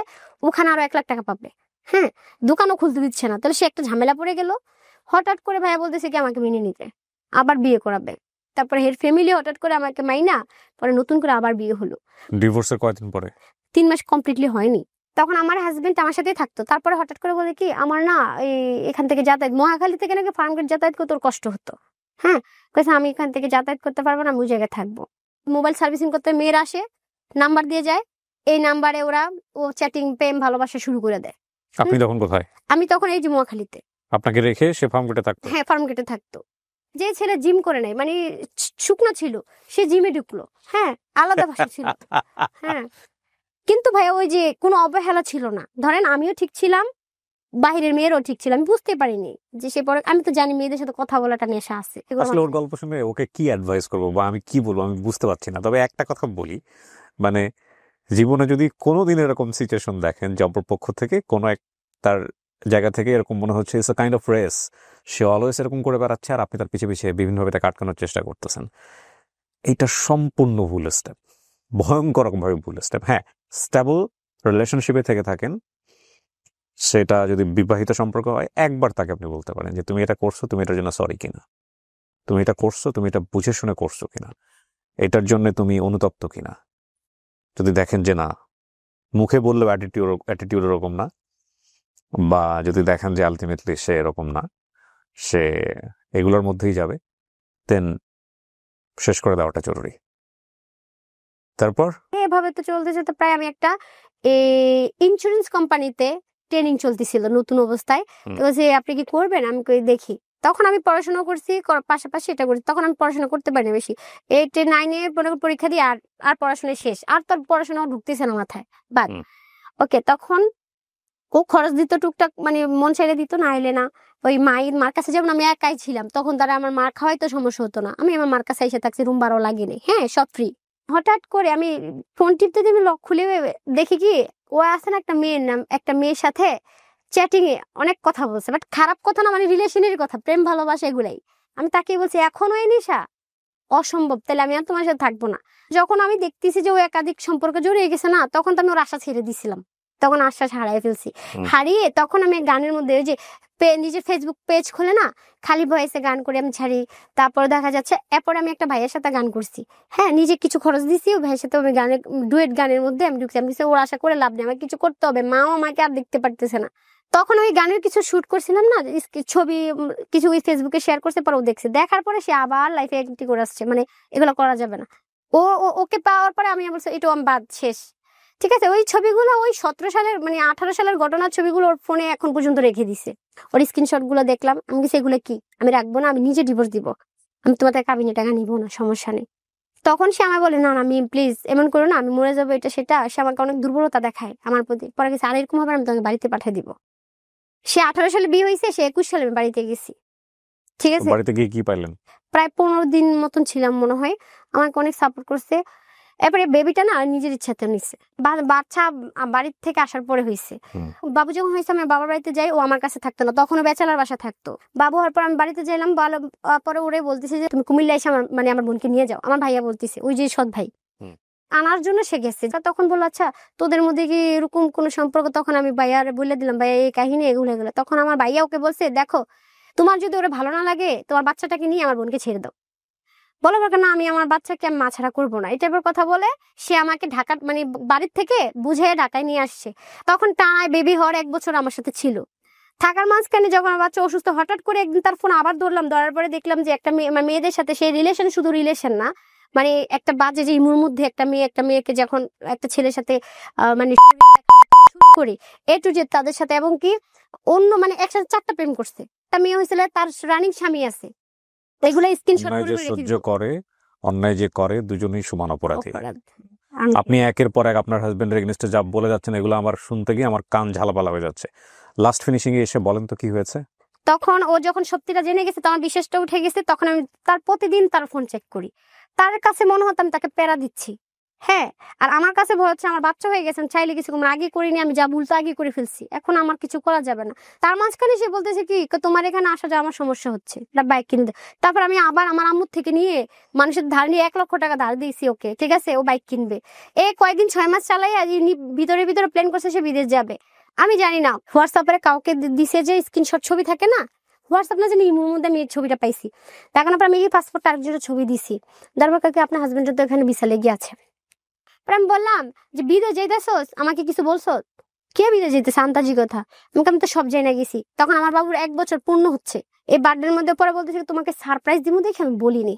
ওখানে আরো 1 লাখ টাকা পাবে। হ্যাঁ, দোকানও খুলতে দিচ্ছে না, তাহলে সে একটা ঝামেলা পড়ে গেল। হঠাৎ করে ভাইয়া বলতেছে কি আমাকে মেনে নিতে, আবার বিয়ে করাবে। তারপরে এর ফ্যামিলি হঠাৎ করে আমাকে মাইনা, পরে নতুন করে আবার বিয়ে হলো। ডিভোর্সের কয়দিন পরে? 3 মাস কমপ্লিটলি হয়নি। তখন আমার হাজবেন্ড আমার সাথেই থাকতো। তারপরে হঠাৎ করে বলে কি আমার না এখান থেকে যাতায়াত, মহাখালী থেকে নাকি ফার্মগেট যাতায়াত করতে ওর কষ্ট হতো। হ্যাঁ, কইছে আমি এখান থেকে যাতায়াত করতে পারবো না, আমি ওই জায়গায় থাকবো। মোবাইল সার্ভিসিং করতে মেয়েরা আসে, নাম্বার দিয়ে যায়, এই নাম্বারে ওরা চ্যাটিং, প্রেম, ভালোবাসা শুরু করে দেয়। আপনি তখন কোথায়? আমি তখন এই যে মহাখালীতে। আপনাকে রেখে সে ফার্ম গেটে থাকতো? হ্যাঁ, ফার্ম গেটে থাকতো। যে ছেলে জিম করে নাই, মানে শুকনো ছিল, সে জিমে ঢুকলো। হ্যাঁ, আলাদা ভাষা ছিল। হ্যাঁ, কিন্তু ভাই ওই যে কোনো অবহেলা ছিল না। ধরেন আমিও ঠিক ছিলাম, বাহিরের মেয়েরও ঠিক ছিল, আমি বুঝতে পারিনি যে সে পরে। আমি তো জানি মেয়েদের সাথে কথা বলাটা নেশা আছে। আসলে ওর গল্প শুনে ওকে কি অ্যাডভাইস করবো বা আমি কি বলবো আমি বুঝতে পারছি না। তবে একটা কথা বলি, মানে জীবনে যদি কোনোদিন এরকম সিচুয়েশন দেখেন যে অপর পক্ষ থেকে কোনো এক তার জায়গা থেকে এরকম মনে হচ্ছে it's a kind of race, say always এরকম করে বেড়াচ্ছে আর আপনি তার পিছিয়ে পিছিয়ে বিভিন্নভাবে তাকে আটকানোর চেষ্টা করতেছেন, এইটা সম্পূর্ণ ভুল স্টেপ, ভয়ঙ্কর রকমভাবে ভুল স্টেপ। হ্যাঁ, স্টেবল রিলেশনশিপে থেকে থাকেন, সেটা যদি বিবাহিত সম্পর্ক হয়, একবার তাকে আপনি বলতে পারেন যে তুমি এটা করছো, তুমি এটার জন্য সরি কিনা, তুমি এটা করছো, তুমি এটা বুঝে শুনে করছো কিনা, এটার জন্য তুমি অনুতপ্ত কিনা। যদি দেখেন যে না, মুখে বললেও অ্যাটিটিউড এরকম না, বা যদি দেখেন যে আলটিমেটলি সে এরকম না, সে এগুলোর মধ্যেই যাবে, দেন শেষ করে দেওয়াটা জরুরি। তারপর এভাবে তো চলতে চলতে প্রায় আমি একটা ইন্স্যুরেন্স কোম্পানিতে ট্রেনিং চলতেছিল নতুন অবস্থায়। তো বলছে আপনি কি করবেন, আমি কই দেখি। তখন আমি পড়াশোনা করছি, পাশাপাশি এটা করছি। তখন আমি পড়াশোনা করতে পারিনি বেশি, 8 9 পরীক্ষা দিয়ে আর পড়াশোনা শেষ, আর তোর পড়াশোনা ঢুকতেছে না মাথায় বাদ। ওকে, তখন ও খরচ দিত টুকটাক, মানে মন চাইলে দিত, না এলে না। ওই মার কাছে যেমন আমি একাই ছিলাম, তখন তারা আমার মার খাওয়াই তো সমস্যা হতো না, আমি আমার মার কাছে এসে থাকছি, রুম ভাড়াও লাগেনি। হ্যাঁ, সব ফ্রি। হঠাৎ করে আমি ফোন টিপতে আমি লক খুলে দেখি কি ও আছে না একটা মেয়ের সাথে চ্যাটিং এ অনেক কথা বলছে, বাট খারাপ কথা না, মানে রিলেশনের কথা, প্রেম ভালোবাসা এগুলাই। আমি তাকে বলছি এখনো এই নেশা, অসম্ভব, তাহলে আমি আর তোমার সাথে থাকবো না। যখন আমি দেখতেছি যে ও একাধিক সম্পর্কে জড়িয়ে গেছে না, তখন তো আমি ওর আশা ছেড়ে দিছিলাম। তখন আশ্বাস হারিয়ে ফেলছি। হারিয়ে তখন আমি গানের মধ্যে ওই যে নিজের ফেসবুক পেজ খুলে না, খালি ভয়েসে গান করে আমি ছাড়ি। তারপর দেখা যাচ্ছে এরপর আমি একটা ভাইয়ের সাথে গান করছি। হ্যাঁ, নিজে কিছু খরচ দিছি, ও ভাইয়ের সাথে আমি ডুয়েট গানের মধ্যে আমি ঢুকছি। আমি ওর আশা করে লাভ নেই, আমাকে কিছু করতে হবে, মাও আমাকে আর দেখতে পারতেছে না। তখন ওই গানের কিছু শুট করছিলাম না, ছবি কিছু ওই ফেসবুকে শেয়ার করছে, পর ও দেখছে, দেখার পরে সে আবার লাইফে অ্যাক্টিভিটি করে আসছে, মানে এগুলো করা যাবে না। ওকে পাওয়ার পরে আমি বলছি এটা আমি বাদ, শেষ। ঠিক আছে, ওই ছবিগুলো ওই 17 সালের মানে 18 সালের ঘটনার ছবিগুলো ওর ফোনে এখন পর্যন্ত রেখে দিছে। ওর স্ক্রিনশট গুলো দেখলাম, আমি কি সেগুলো কি আমি রাখবো না, আমি নিজে ডিভোর্স দিব, আমি তোমাদের কাবিনে টাকা নিবো না, সমস্যা নেই। তখন সে আমায় বলে না না আমি প্লিজ এমন করো না, আমি মরে যাবো, এটা সেটা। সে আমাকে অনেক দুর্বলতা দেখায় আমার প্রতি। পরে গেছে আর এরকম হবে, আমি তোমাকে বাড়িতে পাঠিয়ে দিব। সে 18 সালে বিয়ে হয়েছে, সে 21 সালে আমি বাড়িতে গেছি। ঠিক আছে, বাড়িতে গিয়ে কি পাইলেন? প্রায় 15 দিন মতন ছিলাম মনে হয়। আমাকে অনেক সাপোর্ট করছে। এরপরে বেবিটা না নিজের ইচ্ছাতে নিচ্ছে, বাচ্চা বাড়ির থেকে আসার পরে হয়েছে। বাবু যখন হয়েছে আমি বাবার বাড়িতে যাই, ও আমার কাছে থাকতো না, তখনও ব্যাচেলার বাসা থাকতো। বাবু হওয়ার পর আমি বাড়িতে যাইলাম, পরে ওরে বলতেছে যে তুমি কুমিল্লা এসে আমার বোনকে নিয়ে যাও। আমার ভাইয়া বলতেছে, ওই যে সৎ ভাই আনার জন্য সে গেছে। তখন বললো আচ্ছা তোদের মধ্যে কি এরকম কোনো সম্পর্ক? তখন আমি ভাইয়ার বলে দিলাম, ভাইয়া এই কাহিনী এগুলো এগুলো। তখন আমার ভাইয়া ওকে বলছে, দেখো তোমার যদি ওরা ভালো না লাগে, তোমার বাচ্চাটাকে নিয়ে আমার বোনকে ছেড়ে দাও। বলো না আমি আমার বাচ্চাকে আমি মাছাড়া করবো না, এই টাইপের কথা বলে সে আমাকে ঢাকা মানে বাড়ির থেকে বুঝিয়ে ঢাকায় নিয়ে আসছে। তখন টানায় বেবি হওয়ার 1 বছর আমার সাথে ছিল। থাকার মাঝখানে যখন আমার বাচ্চা অসুস্থ, হঠাৎ করে একদিন তার ফোন আবার ধরলাম, ধরার পরে দেখলাম যে একটা মেয়েদের সাথে সেই রিলেশন, শুধু রিলেশন না, মানে একটা বাজে যে ইমুর মধ্যে একটা মেয়েকে যখন একটা ছেলের সাথে মানে শুরু করে এ টু জেড তাদের সাথে, এবং কি অন্য মানে একসাথে 4টা প্রেম করছে। একটা মেয়ে হয়েছিল, তার রানিং স্বামী আছে। এগুলো স্ক্রিনশট অন্যায় করে যে রেখে সহ্য দিবো। করে, অন্যায় যে করে, দুজনেই সমান অপরাধী। অপরাধ। আপনি একের পর এক আপনার হাজবেন্ডের এগেইনস্টে যা বলে যাচ্ছেন, এগুলো আমার শুনতে গিয়ে আমার কান ঝালাপালা হয়ে যাচ্ছে। লাস্ট ফিনিশিং এ এসে বলেন তো কি হয়েছে? তখন ও যখন সত্যিটা জেনে গেছে, তখন বিশ্বাসটা উঠে গেছে। তখন আমি তার প্রতিদিন তার ফোন চেক করি। তার কাছে মনে হতো আমি তাকে প্যারা দিচ্ছি। হ্যাঁ, আর আমার কাছে ভয় হচ্ছে আমার বাচ্চা হয়ে গেছে, আমি চাইলে কিছু আগে করিনি, আমি যা ভুল তা আগে করে ফেলছি, এখন আমার কিছু করা যাবে না। তার মাঝখানে সে বলতেছে কি তোমার এখানে আসা যাওয়া আমার সমস্যা হচ্ছে, বাইক কিনে দে। তারপর আমি আবার আমার আম্মুর থেকে নিয়ে মানুষের ধার নিয়ে 1 লক্ষ টাকা ধার দিয়েছি ওকে, ঠিক আছে, ও বাইক কিনবে। কয়েকদিন 6 মাস চালাই, আজ ভিতরে ভিতরে প্ল্যান করছে সে বিদেশ যাবে। আমি জানি না, হোয়াটসঅ্যাপে কাউকে দিছে যে স্ক্রিনশট ছবি থাকে না, হোয়াটসঅ্যাপ না জানি ইমোর মধ্যে আমি এই ছবিটা পাইছি। এখন আমি এই পাসপোর্ট আরেকজনের ছবি দিছি, দরবার কাকে আপনার হাজবেন্ডের তো এখানে ভিসা লেগে আছে। আমি বললাম যে বিদেশ যাইতেছোস, আমাকে কিছু বলছো? কে বিদেশ যেতেছে আন্তাজি কথা, আমি তো সব যাই না গেছি। তখন আমার বাবুর 1 বছর পূর্ণ হচ্ছে এই বার্থডের মধ্যে। পরে বলতেছে তোমাকে সারপ্রাইজ দিব দেখে আমি বলিনি,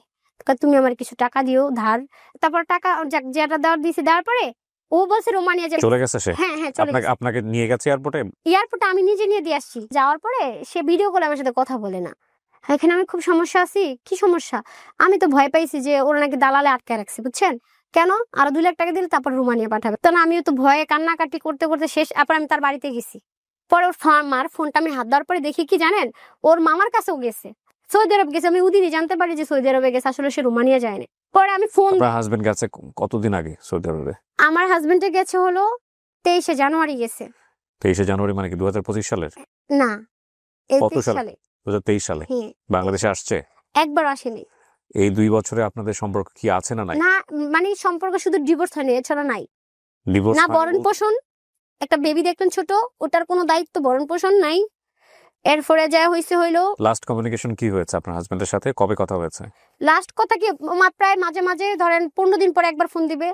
তুমি আমার কিছু টাকা দিও ধার। তারপর টাকা যেটা দেওয়ার দিয়েছি, দেওয়ার পরে ও বলছে রোমানিয়া যাবে। চলে গেছে সে? হ্যাঁ হ্যাঁ, চলে গেছে। আপনাকে নিয়ে গেছে এয়ারপোর্টে আমি নিজে নিয়ে দিয়ে আসছি। যাওয়ার পরে সে ভিডিও কলে আমার সাথে কথা বলে না। এখানে আমি খুব সমস্যা আছি। কি সমস্যা? আমি তো ভয় পাইছি যে ওরা নাকি দালালে আটকে রাখছে, বুঝছেন? কেন? আরো 2 লাখ টাকা দিলে তারপর রোমানিয়া পাঠাবে। তখন আমিও তো ভয়ে কান্নাকাটি করতে করতে শেষ। তারপর আমি তার বাড়িতে গেছি। পরে ওর মার ফোনটা আমি হাত দেওয়ার পরে দেখি কি জানেন, ওর মামার কাছেও গেছে, সৌদি আরব গেছে। আমি ওদিনই জানতে পারি যে সৌদি আরবে গেছে, আসলে সে রোমানিয়া যায়নি। পরে আমি ফোন, আপনার হাজবেন্ড গেছে কতদিন আগে সৌদি আরবে? আমার হাজবেন্ডে গেছে হলো 23 জানুয়ারি গেছে। 23 জানুয়ারি মানে কি 2025 সালের? না, কত 23 সালে? সালে। 2023 সালে হ্যাঁ, বাংলাদেশে আসছে। একবার আসেনি। এই 2 বছরে আপনাদের সম্পর্ক কি আছে না নাই? না, মানে সম্পর্ক শুধু ডিভোর্স হয়নি, এছাড়া নাই। ডিভোর্স না ভরণ পোষণ, একটা বেবি দেখলেন ছোট, ওটার কোনো দায়িত্ব ভরণ পোষণ নাই। এরপরে যা হইলো, লাস্ট কমিউনিকেশন কি হয়েছে আপনার হাজবেন্ডের সাথে? কবে কথা হয়েছে? লাস্ট কথা কি প্রায় মাঝে মাঝে ধরেন 15 দিন পরে একবার ফোন দিবে।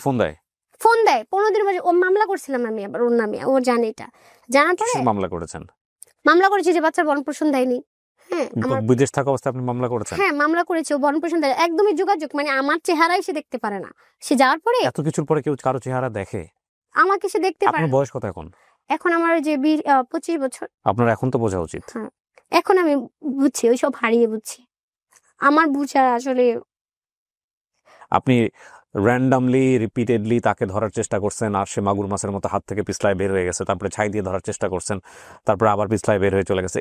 ফোন দেয়? ফোন দেয় 15 দিন পরে। ও মামলা করছিলাম আমি আবার ওর নামে, ও জানে এটা। জানার পরে কিসের মামলা করেছেন? মামলা করেছি যে বাচ্চার ভরণ পোষণ দেয়নি। হ্যাঁ, আমার বিদেশ থাকা অবস্থায় আপনি মামলা করেছেন? হ্যাঁ মামলা করেছি। ও ভরণ পোষণ দেয়, একদমই যোগাযোগ মানে আমার চেহারাই সে দেখতে পারে না। সে যাওয়ার পরে এত কিছুর পরে কেউ কারো চেহারা দেখে? আমাকে সে দেখতে পারে আপনার না। বয়স কত এখন? এখন আমার ওই যে 25 বছর। আপনার এখন তো বোঝা উচিত। হ্যাঁ, এখন আমি বুঝছি, ওইসব হারিয়ে বুঝছি। আমার বুঝার আসলে আপনি র্যান্ডামলি রিপিটেডলি তাকে ধরার চেষ্টা করছেন, আর সে মাগুর মাছের মতো হাত থেকে পিছলায় বের হয়ে গেছে। তারপরে ছাই দিয়ে ধরার চেষ্টা করছেন, তারপরে আবার পিছলায় বের হয়ে চলে গেছে।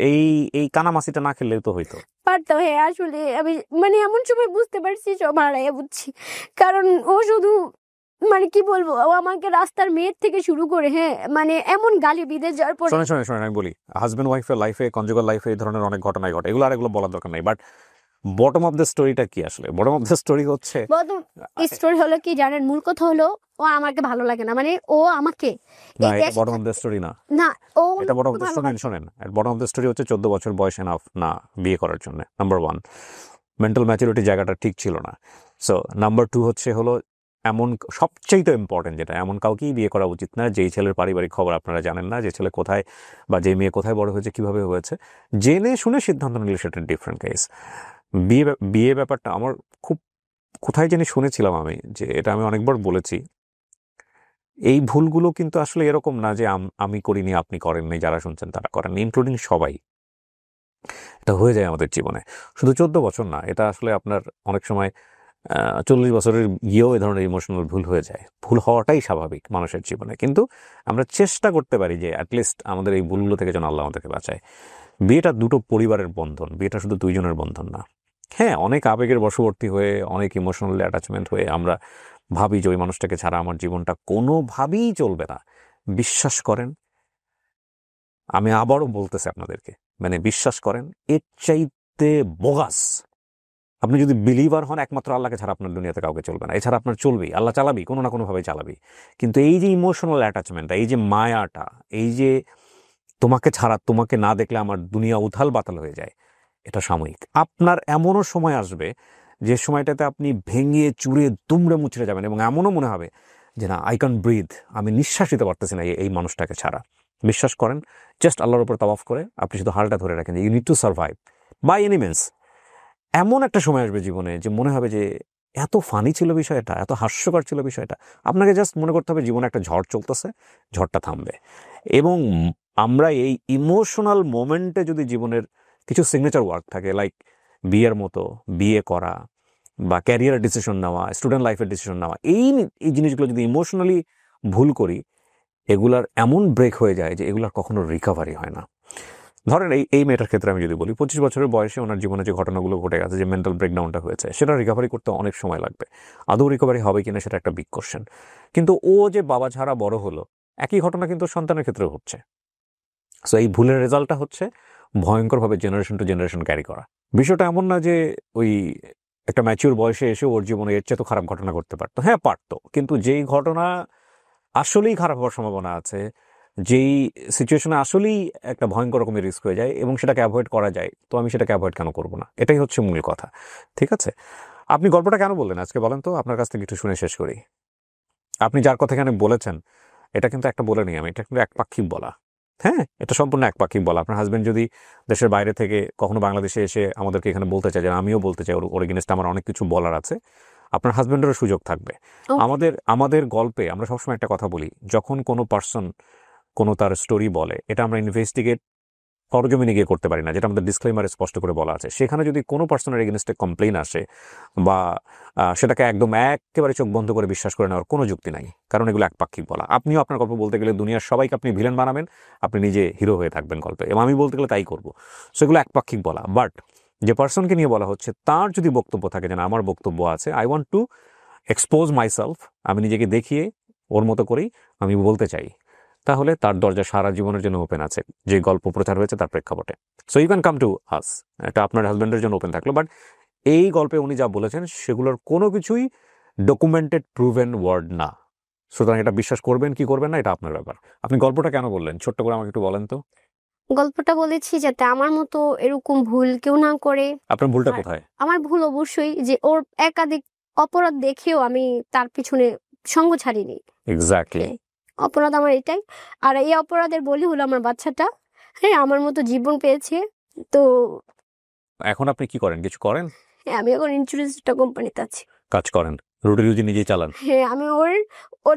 এই কানামাছিটা না খেললেও তো হইতো। পারতো। হ্যাঁ, আসলে আমি মানে এমন সময় বুঝতে পারছি সব হারাইয়া বুঝছি। কারণ ও শুধু মানে কি বলবো, ও আমাকে রাস্তার মেয়ের থেকে শুরু করে হ্যাঁ মানে এমন গালি বিদেশ যাওয়ার পর। শোনেন আমি বলি, হাজবেন্ড ওয়াইফের লাইফে, কনজুগাল লাইফে এই ধরনের অনেক ঘটনাই ঘটে। এগুলো আর এগুলো বলার দরকার নাই। বাট বটম অফ দ্য স্টোরিটা কি আসলে? বটম অফ দ্য স্টোরি হচ্ছে, স্টোরি হলো কি জানেন, মূল কথা হলো ও আমাকে ভালো লাগে না, মানে ও আমাকে না, এটা বটম অফ দ্য স্টোরি না। না, ও এটা বটম অফ দ্য শোনেন বটম অফ দ্য স্টোরি হচ্ছে 14 বছর বয়স এনাফ না বিয়ে করার জন্য। নাম্বার 1, মেন্টাল ম্যাচুরিটি জায়গাটা ঠিক ছিল না। সো নাম্বার 2 হলো এমন সবচেয়ে ইম্পর্টেন্ট যেটা, এমন কাউকেই বিয়ে করা উচিত না যেই ছেলের পারিবারিক খবর আপনারা জানেন না, যে ছেলে কোথায় বা যে মেয়ে কোথায় বড় হয়েছে, কিভাবে হয়েছে। জেনে শুনে সিদ্ধান্ত নিলে সেটা ডিফারেন্ট কেস। বিয়ে ব্যাপারটা আমার খুব কোথায় জানি শুনেছিলাম আমি, যে এটা আমি অনেকবার বলেছি, এই ভুলগুলো কিন্তু আসলে এরকম না যে আমি করিনি আপনি করেননি, যারা শুনছেন তারা করেননি, ইনক্লুডিং সবাই। এটা হয়ে যায় আমাদের জীবনে, শুধু 14 বছর না, এটা আসলে আপনার অনেক সময় 40 বছরের গিয়েও এই ধরনের ইমোশনাল ভুল হয়ে যায়। ভুল হওয়াটাই স্বাভাবিক মানুষের জীবনে, কিন্তু আমরা চেষ্টা করতে পারি যে অ্যাটলিস্ট আমাদের এই ভুলগুলো থেকে যেন আল্লাহ আমাদেরকে বাঁচায়। বিয়েটা দুটো পরিবারের বন্ধন, বিয়েটা শুধু দুইজনের বন্ধন না। হ্যাঁ, অনেক আবেগের বশবর্তী হয়ে, অনেক ইমোশনাল অ্যাটাচমেন্ট হয়ে আমরা ভাবি যে ওই মানুষটাকে ছাড়া আমার জীবনটা কোনোভাবেই চলবে না। বিশ্বাস করেন, আমি আবারও বলতেছি আপনাদেরকে, মানে বিশ্বাস করেন, এর চাইতে বোগাস আপনি যদি বিলিভার হন, একমাত্র আল্লাহকে ছাড়া আপনার দুনিয়াতে কাউকে চলবে না। এছাড়া আপনার চলবেই, আল্লাহ চালাবি, কোনো না কোনোভাবে চালাবি। কিন্তু এই যে ইমোশনাল অ্যাটাচমেন্টটা, এই যে মায়াটা, এই যে তোমাকে ছাড়া, তোমাকে না দেখলে আমার দুনিয়া উথাল বাতাল হয়ে যায়, এটা সাময়িক। আপনার এমনও সময় আসবে যে সময়টাতে আপনি ভেঙে চুরে দুমড়ে মুচড়ে যাবেন এবং এমনও মনে হবে যে না, আই ক্যান ব্রিথ, আমি নিঃশ্বাস নিতে পারতেছি না এই মানুষটাকে ছাড়া। বিশ্বাস করেন, জাস্ট আল্লাহর উপর তাওয়াফ করে আপনি শুধু হালটা ধরে রাখেন যে you need to survive by any means. এমন একটা সময় আসবে জীবনে যে মনে হবে যে এত ফানি ছিল বিষয়টা, এত হাস্যকর ছিল বিষয়টা। আপনাকে জাস্ট মনে করতে হবে জীবনে একটা ঝড় চলতেছে, ঝড়টা থামবে। এবং আমরা এই ইমোশনাল মোমেন্টে যদি জীবনের কিছু সিগনেচার ওয়ার্ক থাকে, লাইক বিয়ের মতো, বিয়ে করা বা ক্যারিয়ারের ডিসিশন নেওয়া, স্টুডেন্ট লাইফের ডিসিশন নেওয়া, এই জিনিসগুলো যদি ইমোশনালি ভুল করি, এগুলার এমন ব্রেক হয়ে যায় যে এগুলার কখনো রিকভারি হয় না। ধরেন এই মেয়েটার ক্ষেত্রে আমি যদি বলি, 25 বছরের বয়সে ওনার জীবনে যে ঘটনাগুলো ঘটে গেছে, যে মেন্টাল ব্রেকডাউনটা হয়েছে, সেটা রিকভারি করতে অনেক সময় লাগবে। আদৌ রিকভারি হবে কিনা সেটা একটা বিগ কোশ্চেন। কিন্তু ও যে বাবা ছাড়া বড় হলো, একই ঘটনা কিন্তু সন্তানের ক্ষেত্রেও হচ্ছে। সো এই ভুলের রেজাল্টটা হচ্ছে ভয়ঙ্করভাবে জেনারেশন টু জেনারেশন ক্যারি করা। বিষয়টা এমন না যে ওই একটা ম্যাচিউর বয়সে এসে ওর জীবনে এর চেয়ে তো খারাপ ঘটনা ঘটতে পারতো। হ্যাঁ, পারতো, কিন্তু যেই ঘটনা আসলেই খারাপ হওয়ার সম্ভাবনা আছে, যেই সিচুয়েশনে আসলেই একটা ভয়ঙ্কর রকমের রিস্ক হয়ে যায় এবং সেটাকে অ্যাভয়েড করা যায়, তো আমি সেটাকে অ্যাভয়েড কেন করবো না? এটাই হচ্ছে মূল কথা। ঠিক আছে, আপনি গল্পটা কেন বললেন আজকে বলেন তো? আপনার কাছ থেকে একটু শুনে শেষ করি। আপনি যার কথা এখানে বলেছেন, এটা কিন্তু একটা বলে নেই আমি, এটা কিন্তু একপাক্ষিক বলা। হ্যাঁ, এটা সম্পূর্ণ একপাক্ষিক বলা। আপনার হাজবেন্ড যদি দেশের বাইরে থেকে কখনো বাংলাদেশে এসে আমাদেরকে এখানে বলতে চাই, যে আমিও বলতে চাই, ওর এগেইনস্টে আমার অনেক কিছু বলার আছে, আপনার হাজবেন্ডেরও সুযোগ থাকবে। Okay. আমাদের গল্পে আমরা সবসময় একটা কথা বলি, যখন কোনো পার্সন কোনো তার স্টোরি বলে, এটা আমরা ইনভেস্টিগেট সরজমিনে গিয়ে করতে পারি না, যেটা আমাদের ডিসক্লেমারে স্পষ্ট করে বলা আছে। সেখানে যদি কোনো পার্সনের এগেনস্টে কমপ্লেইন আসে বা সেটাকে একদম একেবারে চোখ বন্ধ করে বিশ্বাস করে নেওয়ার কোনো যুক্তি নাই, কারণ এগুলো একপাক্ষিক বলা। আপনিও আপনার গল্প বলতে গেলে দুনিয়ার সবাইকে আপনি ভিলেন বানাবেন, আপনি নিজে হিরো হয়ে থাকবেন গল্পে, এবং আমি বলতে গেলে তাই করবো। সেগুলো একপাক্ষিক বলা। বাট যে পার্সনকে নিয়ে বলা হচ্ছে, তার যদি বক্তব্য থাকে যে না, আমার বক্তব্য আছে, I want to expose myself, আমি নিজেকে দেখিয়ে ওর মতো করেই আমি বলতে চাই, তাহলে তার দরজা সারা জীবনের জন্য ওপেন আছে, যে গল্প প্রচার হয়েছে তার প্রেক্ষাপটে। So you can come to us, এটা আপনার হাজব্যান্ডের জন্য ওপেন থাকলো। বাট এই গল্পে উনি যা বলেছেন সেগুলোর কোনো কিছুই ডকুমেন্টেড প্রুভেন ওয়ার্ড না। সুতরাং এটা বিশ্বাস করবেন কি করবেন না, এটা আপনার ব্যাপার। আপনি গল্পটা কেন বললেন ছোট্ট করে আমাকে একটু বলেন তো। গল্পটা বলেছি যাতে আমার মতো এরকম ভুল কেউ না করে। আপনার ভুলটা আর কোথায়? আমার ভুল অবশ্যই যে ওর একাধিক অপরাধ দেখেও আমি তার পিছনে সঙ্গ ছাড়িনি। এক্স্যাক্টলি। হ্যাঁ, অপরাধ আমার এটাই। আর এই অপরাধের বলি হলো আমার বাচ্চাটা। হ্যাঁ, আমার মতো জীবন পেয়েছে। তো এখন আপনি কি করেন? কিছু করেন? হ্যাঁ, আমি এখন ইন্স্যুরেন্স একটা কোম্পানিতে আছি। কাজ করেন, রুটি রুজি নিজেই চালান? হ্যাঁ, আমি ওর